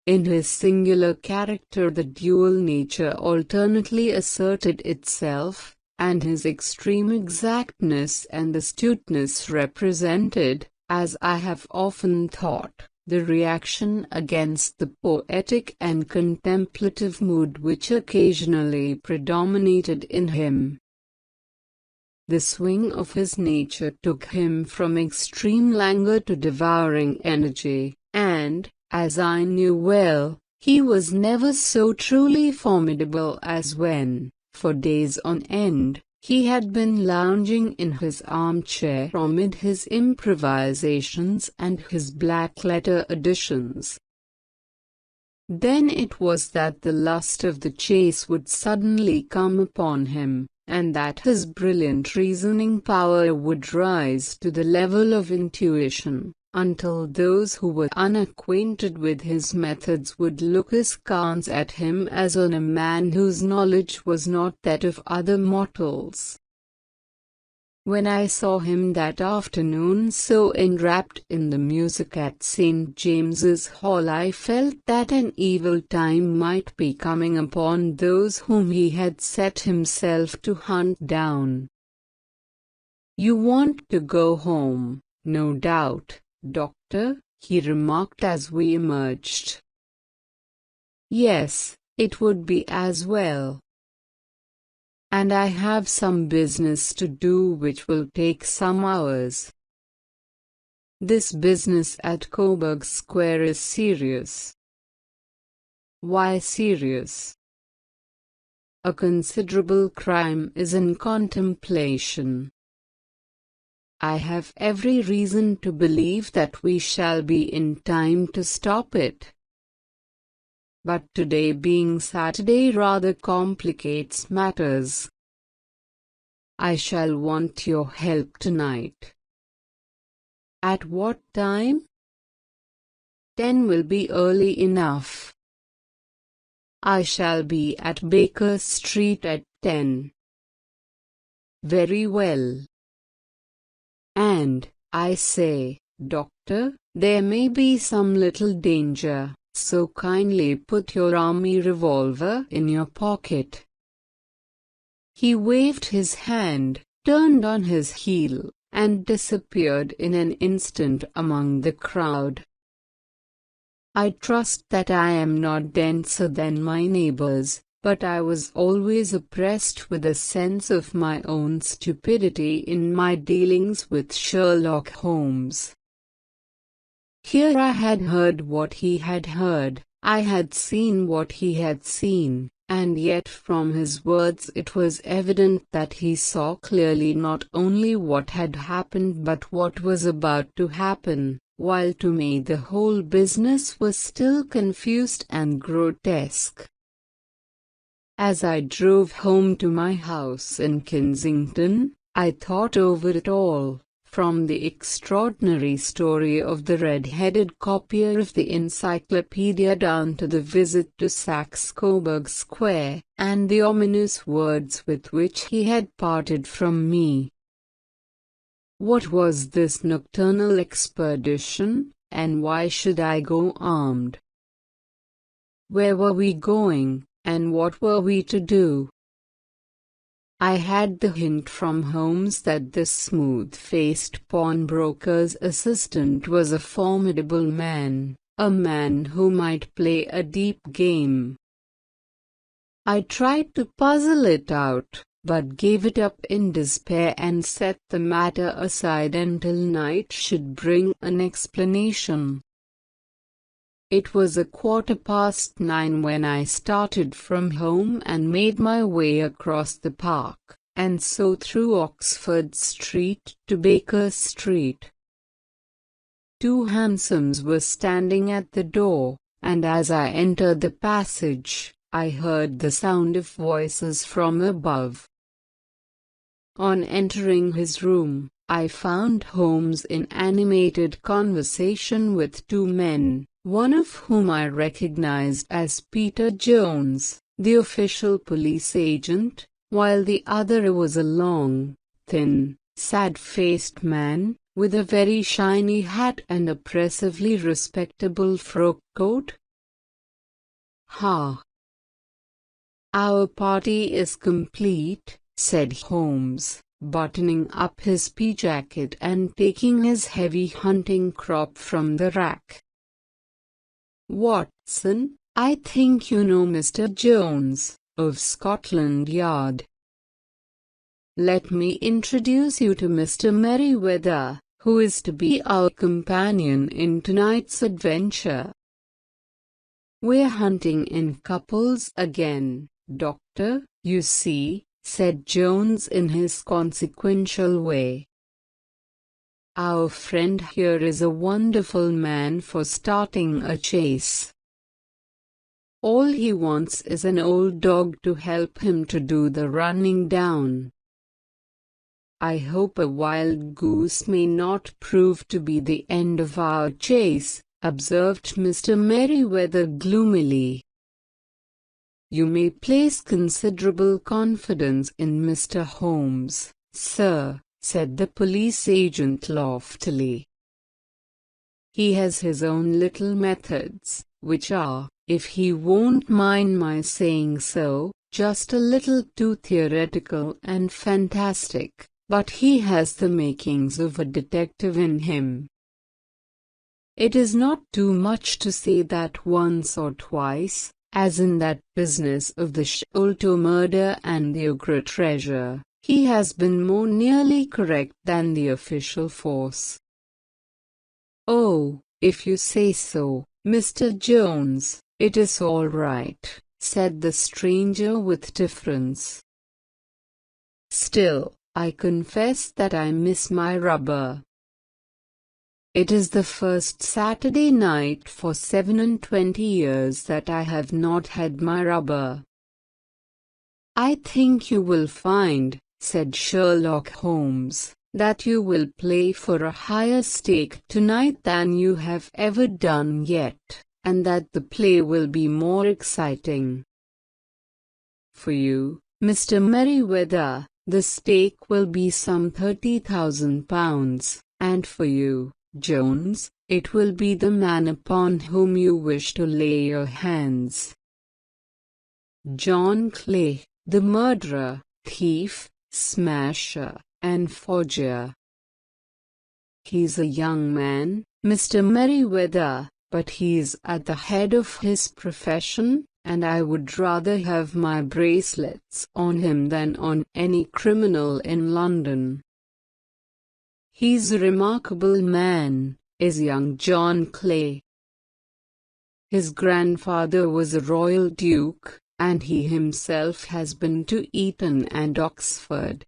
A: In his singular character the dual nature alternately asserted itself, and his extreme exactness and astuteness represented, as I have often thought, the reaction against the poetic and contemplative mood which occasionally predominated in him. The swing of his nature took him from extreme languor to devouring energy, and, as I knew well, he was never so truly formidable as when, for days on end, he had been lounging in his armchair amid his improvisations and his black-letter editions. Then it was that the lust of the chase would suddenly come upon him, and that his brilliant reasoning power would rise to the level of intuition, until those who were unacquainted with his methods would look askance at him as on a man whose knowledge was not that of other mortals. When I saw him that afternoon so enwrapped in the music at St. James's Hall, I felt that an evil time might be coming upon those whom he had set himself to hunt down. "You want to go home, no doubt, Doctor," he remarked as we emerged. "Yes, it would be as well. And I have some business to do which will take some hours." "This business at Coburg Square is serious." "Why serious?" "A considerable crime is in contemplation. I have every reason to believe that we shall be in time to stop it. But today being Saturday rather complicates matters. I shall want your help tonight." "At what time?" 10 will be early enough. I shall be at Baker Street at 10. "Very well. And, I say, Doctor, there may be some little danger, so kindly put your army revolver in your pocket." He waved his hand, turned on his heel, and disappeared in an instant among the crowd. I trust that I am not denser than my neighbors, but I was always oppressed with a sense of my own stupidity in my dealings with Sherlock Holmes. Here I had heard what he had heard, I had seen what he had seen, and yet from his words it was evident that he saw clearly not only what had happened but what was about to happen, while to me the whole business was still confused and grotesque. As I drove home to my house in Kensington, I thought over it all, from the extraordinary story of the red-headed copier of the encyclopedia down to the visit to Saxe-Coburg Square, and the ominous words with which he had parted from me. What was this nocturnal expedition, and why should I go armed? Where were we going, and what were we to do? I had the hint from Holmes that this smooth-faced pawnbroker's assistant was a formidable man, a man who might play a deep game. I tried to puzzle it out, but gave it up in despair and set the matter aside until night should bring an explanation. It was 9:15 when I started from home and made my way across the park, and so through Oxford Street to Baker Street. 2 hansoms were standing at the door, and as I entered the passage, I heard the sound of voices from above. On entering his room, I found Holmes in animated conversation with 2 men, one of whom I recognized as Peter Jones, the official police agent, while the other was a long, thin, sad-faced man, with a very shiny hat and oppressively respectable frock coat. "Ha! Our party is complete," said Holmes, buttoning up his pea jacket and taking his heavy hunting crop from the rack. "Watson, I think you know Mr. Jones, of Scotland Yard. Let me introduce you to Mr. Merriweather, who is to be our companion in tonight's adventure. We're hunting in couples again, Doctor, you see," said Jones in his consequential way. "Our friend here is a wonderful man for starting a chase. All he wants is an old dog to help him to do the running down. I hope a wild goose may not prove to be the end of our chase," observed Mr. Merriweather gloomily. "You may place considerable confidence in Mr. Holmes, sir," said the police agent loftily. "He has his own little methods, which are, if he won't mind my saying so, just a little too theoretical and fantastic, but he has the makings of a detective in him. It is not too much to say that once or twice, as in that business of the Sholto murder and the Agra treasure, he has been more nearly correct than the official force." "Oh, if you say so, Mr. Jones, it is all right," said the stranger with deference. "Still, I confess that I miss my rubber. It is the first Saturday night for 27 years that I have not had my rubber." "I think you will find," said Sherlock Holmes, "that you will play for a higher stake tonight than you have ever done yet, and that the play will be more exciting. For you, Mr. Merriweather, the stake will be some £30,000, and for you, Jones, it will be the man upon whom you wish to lay your hands. John Clay, the murderer, thief, smasher, and forger. He's a young man, Mr. Merriweather, but he's at the head of his profession, and I would rather have my bracelets on him than on any criminal in London. He's a remarkable man, is young John Clay. His grandfather was a royal duke, and he himself has been to Eton and Oxford.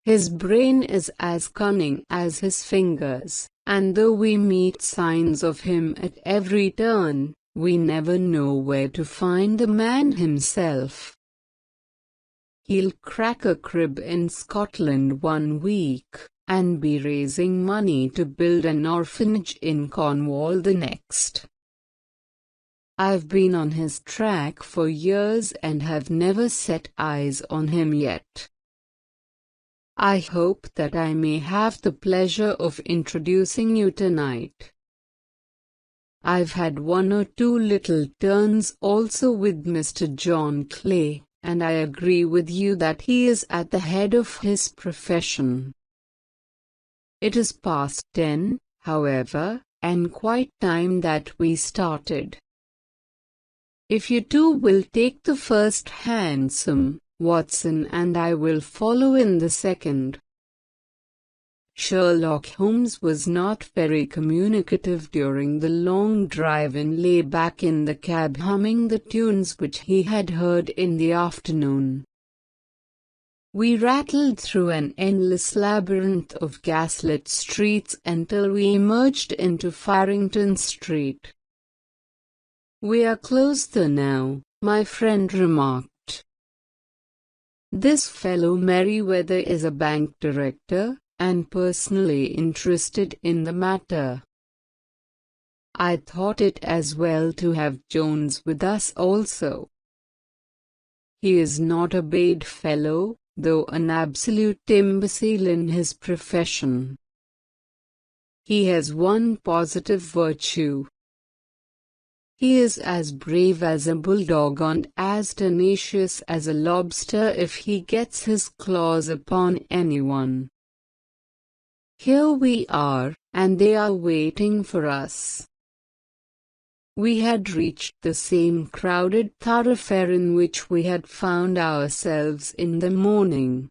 A: His brain is as cunning as his fingers, and though we meet signs of him at every turn, we never know where to find the man himself. He'll crack a crib in Scotland one week, and be raising money to build an orphanage in Cornwall the next. I've been on his track for years and have never set eyes on him yet. I hope that I may have the pleasure of introducing you tonight. I've had one or two little turns also with Mr. John Clay, and I agree with you that he is at the head of his profession. It is past 10, however, and quite time that we started. If you two will take the first hansom, Watson, and I will follow in the second. Sherlock Holmes was not very communicative during the long drive and lay back in the cab humming the tunes which he had heard in the afternoon. We rattled through an endless labyrinth of gaslit streets until we emerged into Farrington Street. "We are close there now," my friend remarked. "This fellow Merriweather is a bank director, and personally interested in the matter. I thought it as well to have Jones with us also. He is not a bad fellow, though an absolute imbecile in his profession. He has one positive virtue. He is as brave as a bulldog and as tenacious as a lobster if he gets his claws upon anyone. Here we are, and they are waiting for us. We had reached the same crowded thoroughfare in which we had found ourselves in the morning.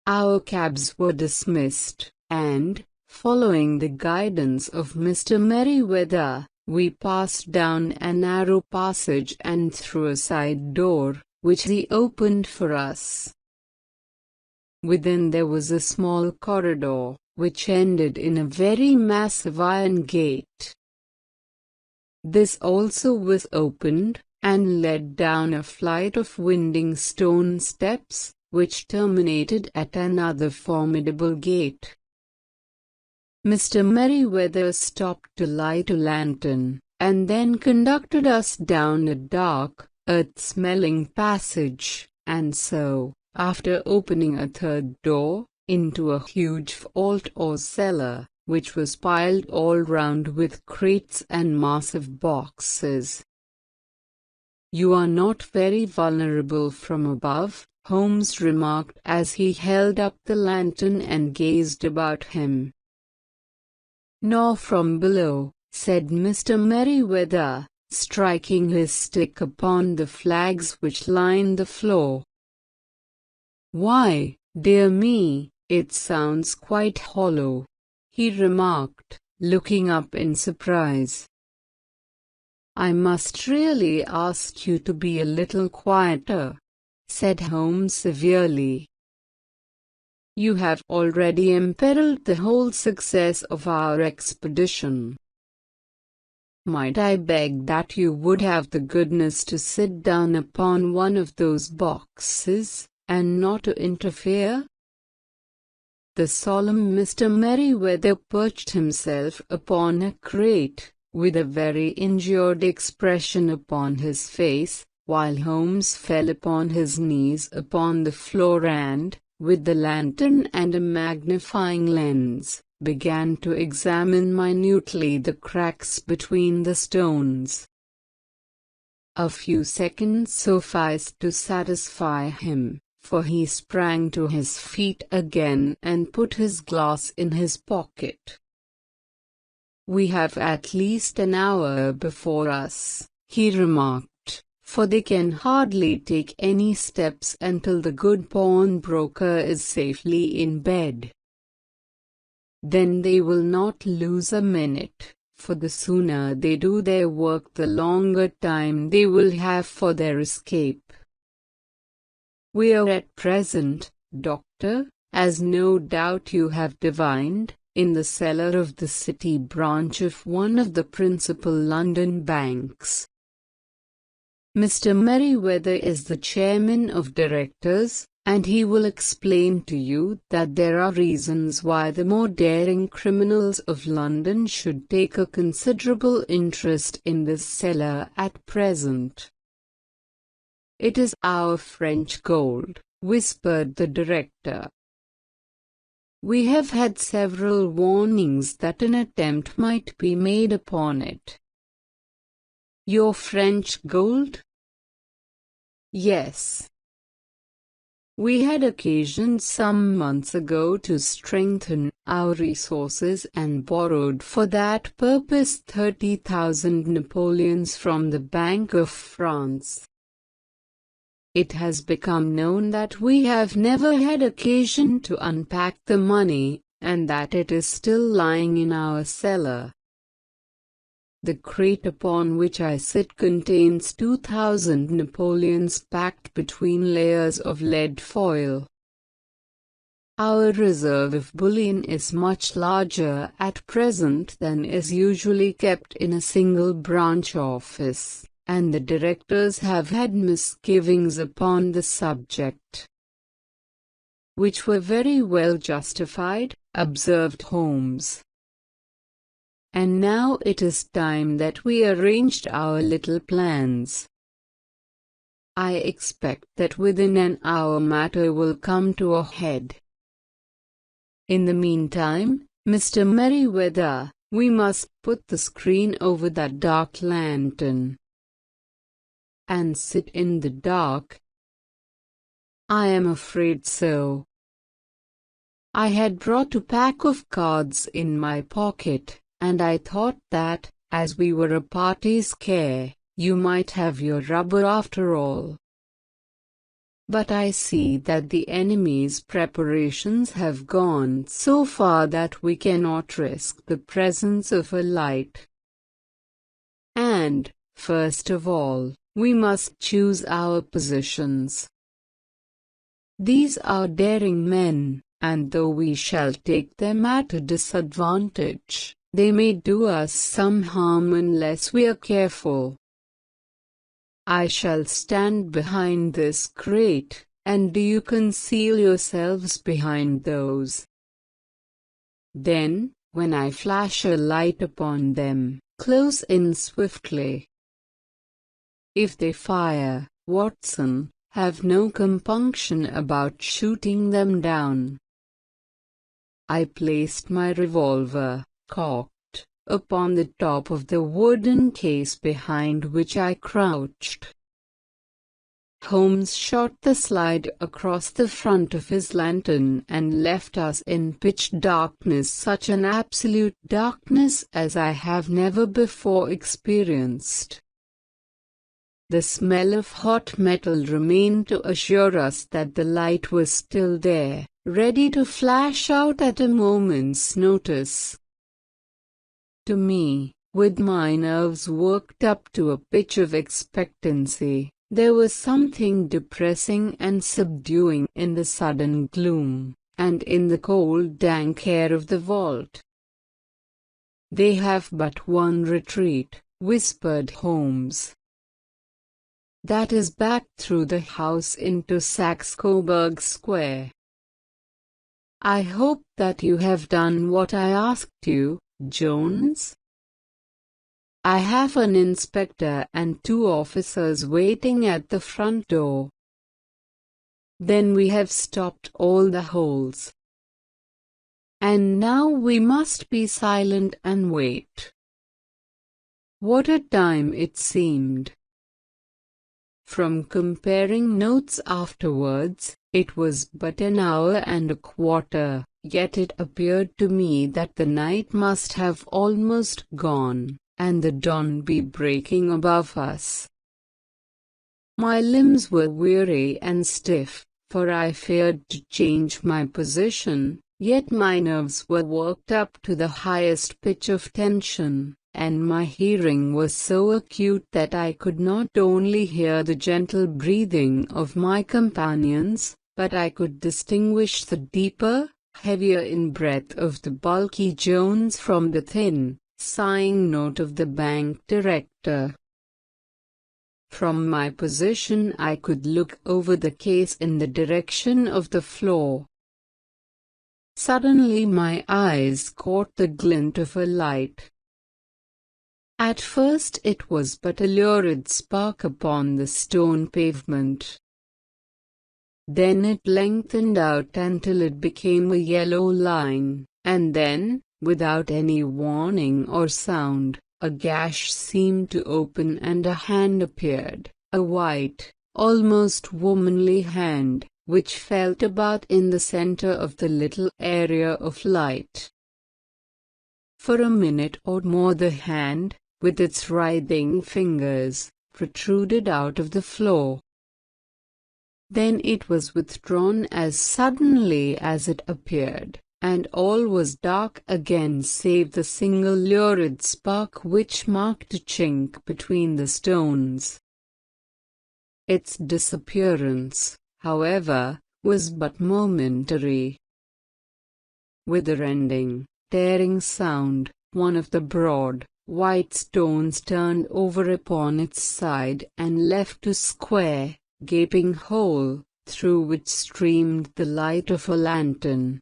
A: Our cabs were dismissed, and, following the guidance of Mr. Merriweather, we passed down a narrow passage and through a side door, which he opened for us. Within there was a small corridor, which ended in a very massive iron gate. This also was opened, and led down a flight of winding stone steps, which terminated at another formidable gate. Mr. Merriweather stopped to light a lantern, and then conducted us down a dark, earth-smelling passage, and so, after opening a third door, into a huge vault or cellar, which was piled all round with crates and massive boxes. "You are not very vulnerable from above," Holmes remarked as he held up the lantern and gazed about him. "Nor from below," said Mr. Merriweather, striking his stick upon the flags which lined the floor. "Why, dear me, it sounds quite hollow," he remarked, looking up in surprise. "I must really ask you to be a little quieter," said Holmes severely. "You have already imperiled the whole success of our expedition. Might I beg that you would have the goodness to sit down upon one of those boxes, and not to interfere?" The solemn Mr. Merriweather perched himself upon a crate, with a very injured expression upon his face, while Holmes fell upon his knees upon the floor and, with the lantern and a magnifying lens, began to examine minutely the cracks between the stones. A few seconds sufficed to satisfy him, for he sprang to his feet again and put his glass in his pocket. "We have at least an hour before us," he remarked, "for they can hardly take any steps until the good pawnbroker is safely in bed. Then they will not lose a minute, for the sooner they do their work the longer time they will have for their escape. We are at present, Doctor, as no doubt you have divined, in the cellar of the City branch of one of the principal London banks. Mr. Merriweather is the chairman of directors, and he will explain to you that there are reasons why the more daring criminals of London should take a considerable interest in this cellar at present." "It is our French gold," whispered the director. "We have had several warnings that an attempt might be made upon it." "Your French gold?" "Yes. We had occasion some months ago to strengthen our resources and borrowed for that purpose 30,000 Napoleons from the Bank of France. It has become known that we have never had occasion to unpack the money, and that it is still lying in our cellar. The crate upon which I sit contains 2,000 Napoleons packed between layers of lead foil. Our reserve of bullion is much larger at present than is usually kept in a single branch office, and the directors have had misgivings upon the subject." "Which were very well justified," observed Holmes. and now it is time that we arranged our little plans. I expect that within an hour matter will come to a head. In the meantime, Mr. Merriweather, we must put the screen over that dark lantern and sit in the dark. I am afraid so. I had brought a pack of cards in my pocket, and I thought that, as we were a party scare, you might have your rubber after all. But I see that the enemy's preparations have gone so far that we cannot risk the presence of a light. And, first of all, we must choose our positions. These are daring men, and though we shall take them at a disadvantage, they may do us some harm unless we are careful. I shall stand behind this crate, and do you conceal yourselves behind those. Then, when I flash a light upon them, close in swiftly. If they fire, Watson, have no compunction about shooting them down. I placed my revolver, cocked, upon the top of the wooden case behind which I crouched. Holmes shot the slide across the front of his lantern and left us in pitch darkness, such an absolute darkness as I have never before experienced. The smell of hot metal remained to assure us that the light was still there, ready to flash out at a moment's notice. To me, with my nerves worked up to a pitch of expectancy, there was something depressing and subduing in the sudden gloom, and in the cold dank air of the vault. "They have but one retreat," whispered Holmes. "That is back through the house into Saxe-Coburg Square. I hope that you have done what I asked you, Jones? I have an inspector and 2 officers waiting at the front door." "Then we have stopped all the holes. And now we must be silent and wait." What a time it seemed! From comparing notes afterwards, it was but an hour and a quarter, yet it appeared to me that the night must have almost gone, and the dawn be breaking above us. My limbs were weary and stiff, for I feared to change my position, yet my nerves were worked up to the highest pitch of tension, and my hearing was so acute that I could not only hear the gentle breathing of my companions, but I could distinguish the deeper, heavier in breath of the bulky Jones from the thin, sighing note of the bank director. From my position I could look over the case in the direction of the floor. Suddenly my eyes caught the glint of a light. At first it was but a lurid spark upon the stone pavement. Then it lengthened out until it became a yellow line, and then, without any warning or sound, a gash seemed to open and a hand appeared, a white, almost womanly hand, which felt about in the center of the little area of light. For a minute or more the hand, with its writhing fingers, protruded out of the floor. Then it was withdrawn as suddenly as it appeared, and all was dark again save the single lurid spark which marked a chink between the stones. Its disappearance, however, was but momentary. With a rending, tearing sound, one of the broad, white stones turned over upon its side and left a square, gaping hole, through which streamed the light of a lantern.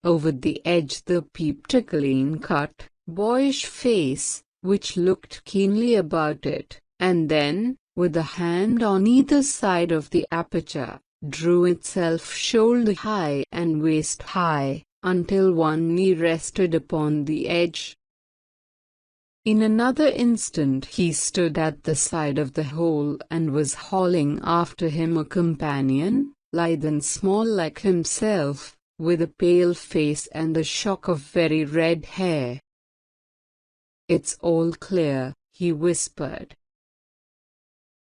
A: Over the edge there peeped a clean-cut, boyish face, which looked keenly about it, and then, with a hand on either side of the aperture, drew itself shoulder-high and waist-high, until one knee rested upon the edge. In another instant he stood at the side of the hole and was hauling after him a companion, lithe and small like himself, with a pale face and a shock of very red hair. "It's all clear," he whispered.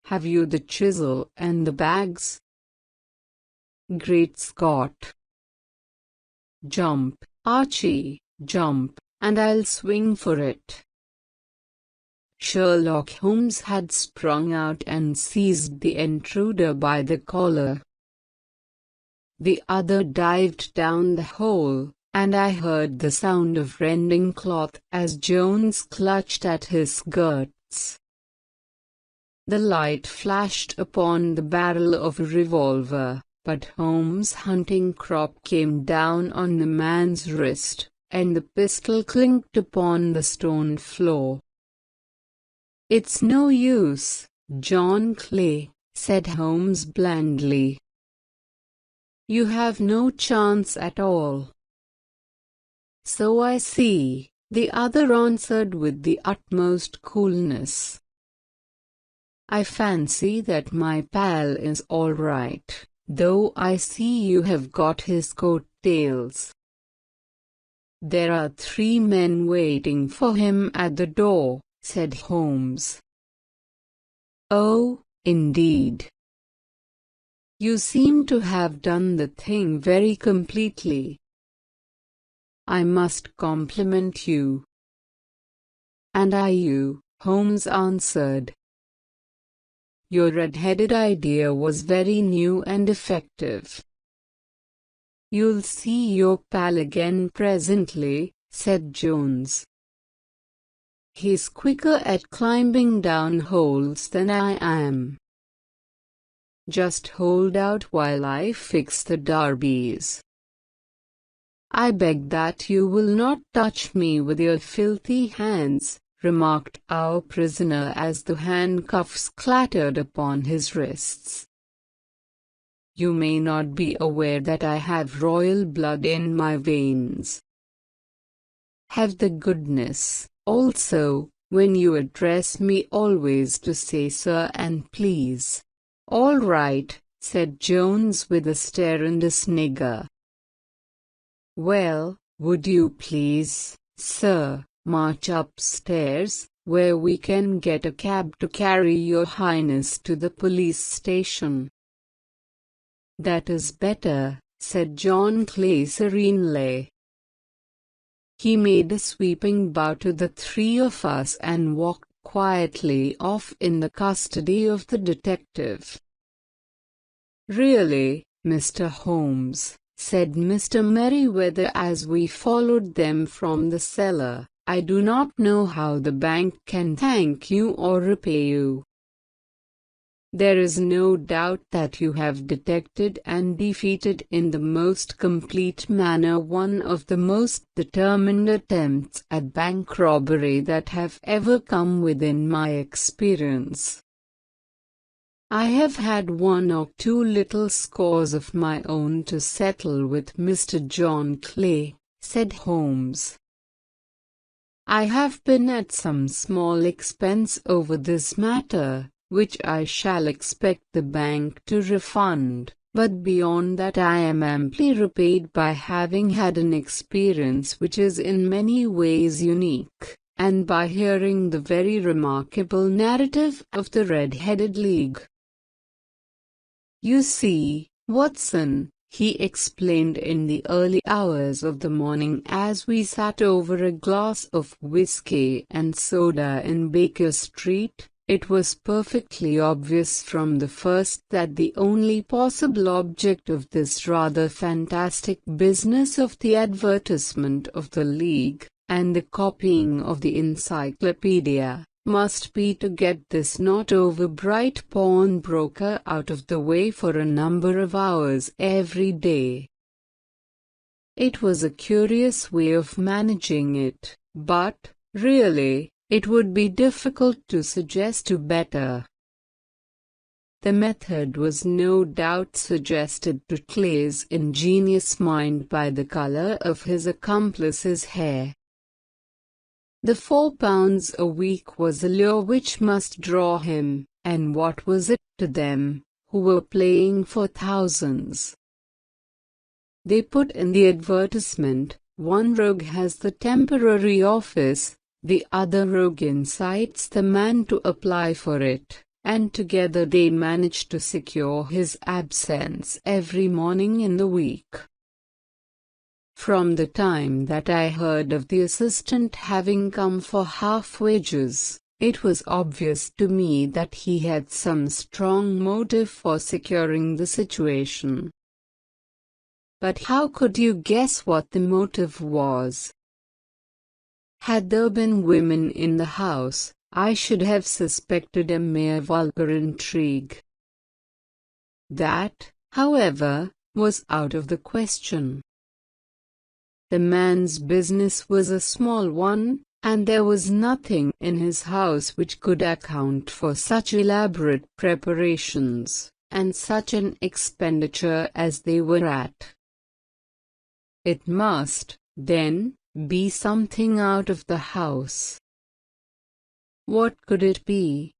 A: "Have you the chisel and the bags?" "Great Scott! Jump, Archie, jump, and I'll swing for it." Sherlock Holmes had sprung out and seized the intruder by the collar. The other dived down the hole, and I heard the sound of rending cloth as Jones clutched at his skirts. The light flashed upon the barrel of a revolver, but Holmes' hunting crop came down on the man's wrist, and the pistol clinked upon the stone floor. "It's no use, John Clay," said Holmes blandly. "You have no chance at all." "So I see," the other answered with the utmost coolness. "I fancy that my pal is all right, though I see you have got his coat-tails. There are 3 men waiting for him at the door," said Holmes. "Oh, indeed. You seem to have done the thing very completely. I must compliment you." "And I you," Holmes answered. "Your red-headed idea was very new and effective." "You'll see your pal again presently," said Jones. "He's quicker at climbing down holes than I am. Just hold out while I fix the derbies." "I beg that you will not touch me with your filthy hands," remarked our prisoner as the handcuffs clattered upon his wrists. "You may not be aware that I have royal blood in my veins. Have the goodness, also, when you address me always to say sir and please." "All right," said Jones with a stare and a snigger. "Well, would you please, sir, march upstairs, where we can get a cab to carry your highness to the police station?" "That is better," said John Clay serenely. He made a sweeping bow to the 3 of us and walked quietly off in the custody of the detective. "Really, Mr. Holmes," said Mr. Merriweather as we followed them from the cellar, "I do not know how the bank can thank you or repay you. There is no doubt that you have detected and defeated in the most complete manner one of the most determined attempts at bank robbery that have ever come within my experience. I have had 1 or 2 little scores of my own to settle with Mr. John Clay," said Holmes. "I have been at some small expense over this matter, which I shall expect the bank to refund, but beyond that I am amply repaid by having had an experience which is in many ways unique, and by hearing the very remarkable narrative of the Red-Headed League. You see, Watson," he explained in the early hours of the morning as we sat over a glass of whiskey and soda in Baker Street, "it was perfectly obvious from the first that the only possible object of this rather fantastic business of the advertisement of the League, and the copying of the encyclopedia, must be to get this not-over-bright pawnbroker out of the way for a number of hours every day. It was a curious way of managing it, but, Really, it would be difficult to suggest a better. The method was no doubt suggested to Clay's ingenious mind by the color of his accomplice's hair. The £4 a week was a lure which must draw him, and what was it to them, who were playing for thousands? They put in the advertisement, one rogue has the temporary office, the other rogue incites the man to apply for it, and together they managed to secure his absence every morning in the week. From the time that I heard of the assistant having come for half wages, it was obvious to me that he had some strong motive for securing the situation. But how could you guess what the motive was? Had there been women in the house, I should have suspected a mere vulgar intrigue. That, however, was out of the question. The man's business was a small one, and there was nothing in his house which could account for such elaborate preparations, and such an expenditure as they were at. It must, then, be something out of the house. What could it be?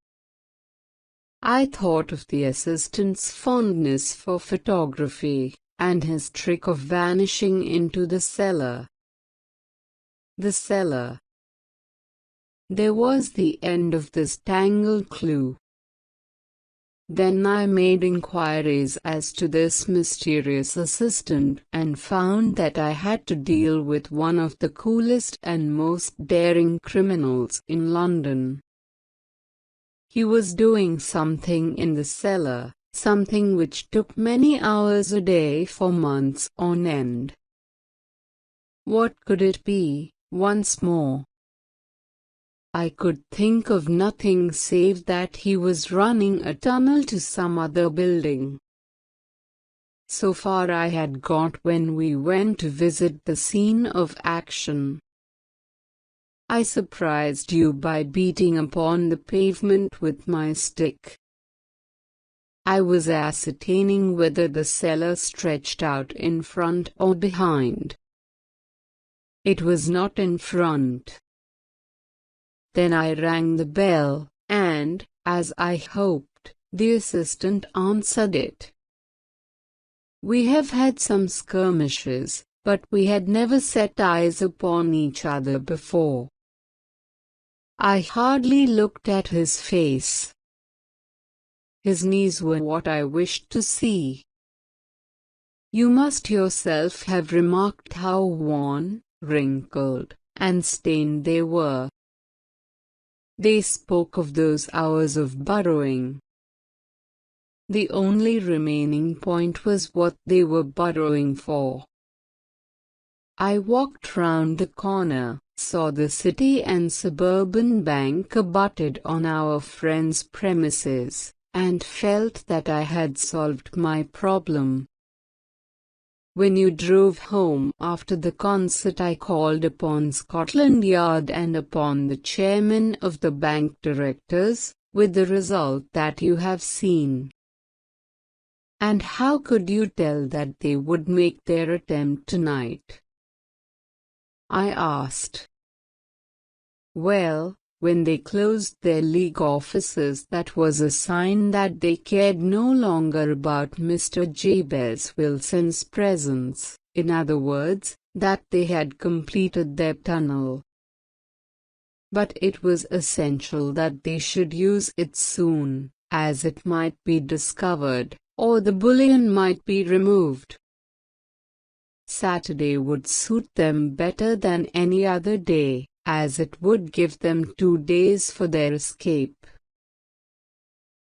A: I thought of the assistant's fondness for photography, and his trick of vanishing into the cellar. The cellar. There was the end of this tangled clue. Then I made inquiries as to this mysterious assistant and found that I had to deal with one of the coolest and most daring criminals in London. He was doing something in the cellar, something which took many hours a day for months on end. What could it be, once more? I could think of nothing save that he was running a tunnel to some other building. So far I had got when we went to visit the scene of action. I surprised you by beating upon the pavement with my stick. I was ascertaining whether the cellar stretched out in front or behind. It was not in front. Then I rang the bell, and, as I hoped, the assistant answered it. We have had some skirmishes, but we had never set eyes upon each other before. I hardly looked at his face. His knees were what I wished to see. You must yourself have remarked how worn, wrinkled, and stained they were. They spoke of those hours of burrowing. The only remaining point was what they were burrowing for. I walked round the corner, saw the City and Suburban Bank abutted on our friend's premises, and felt that I had solved my problem. When you drove home after the concert I called upon Scotland Yard and upon the chairman of the bank directors, with the result that you have seen. And how could you tell that they would make their attempt tonight? I asked. Well, when they closed their league offices, that was a sign that they cared no longer about Mr. Jabez Wilson's presence, in other words, that they had completed their tunnel. But it was essential that they should use it soon, as it might be discovered, or the bullion might be removed. Saturday would suit them better than any other day, as it would give them 2 days for their escape.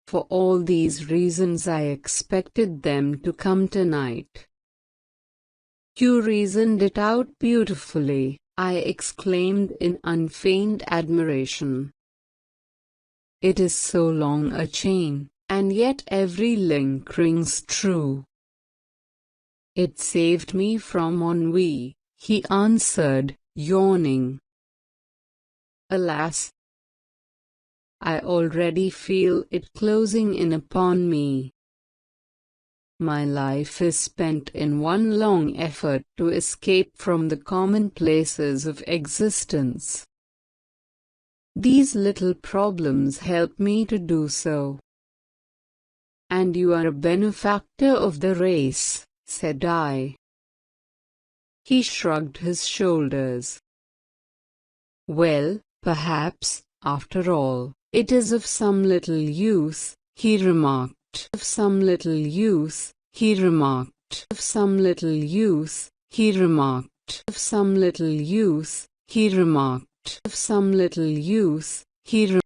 A: For all these reasons I expected them to come tonight. You reasoned it out beautifully, I exclaimed in unfeigned admiration. It is so long a chain, and yet every link rings true. It saved me from ennui, he answered, yawning. Alas, I already feel it closing in upon me. My life is spent in one long effort to escape from the commonplaces of existence. These little problems help me to do so. And you are a benefactor of the race, said I. He shrugged his shoulders. Well, perhaps, after all, it is of some little use, he remarked. Of some little use, he remarked. Of some little use, he remarked. Of some little use, he remarked. Of some little use, he remarked.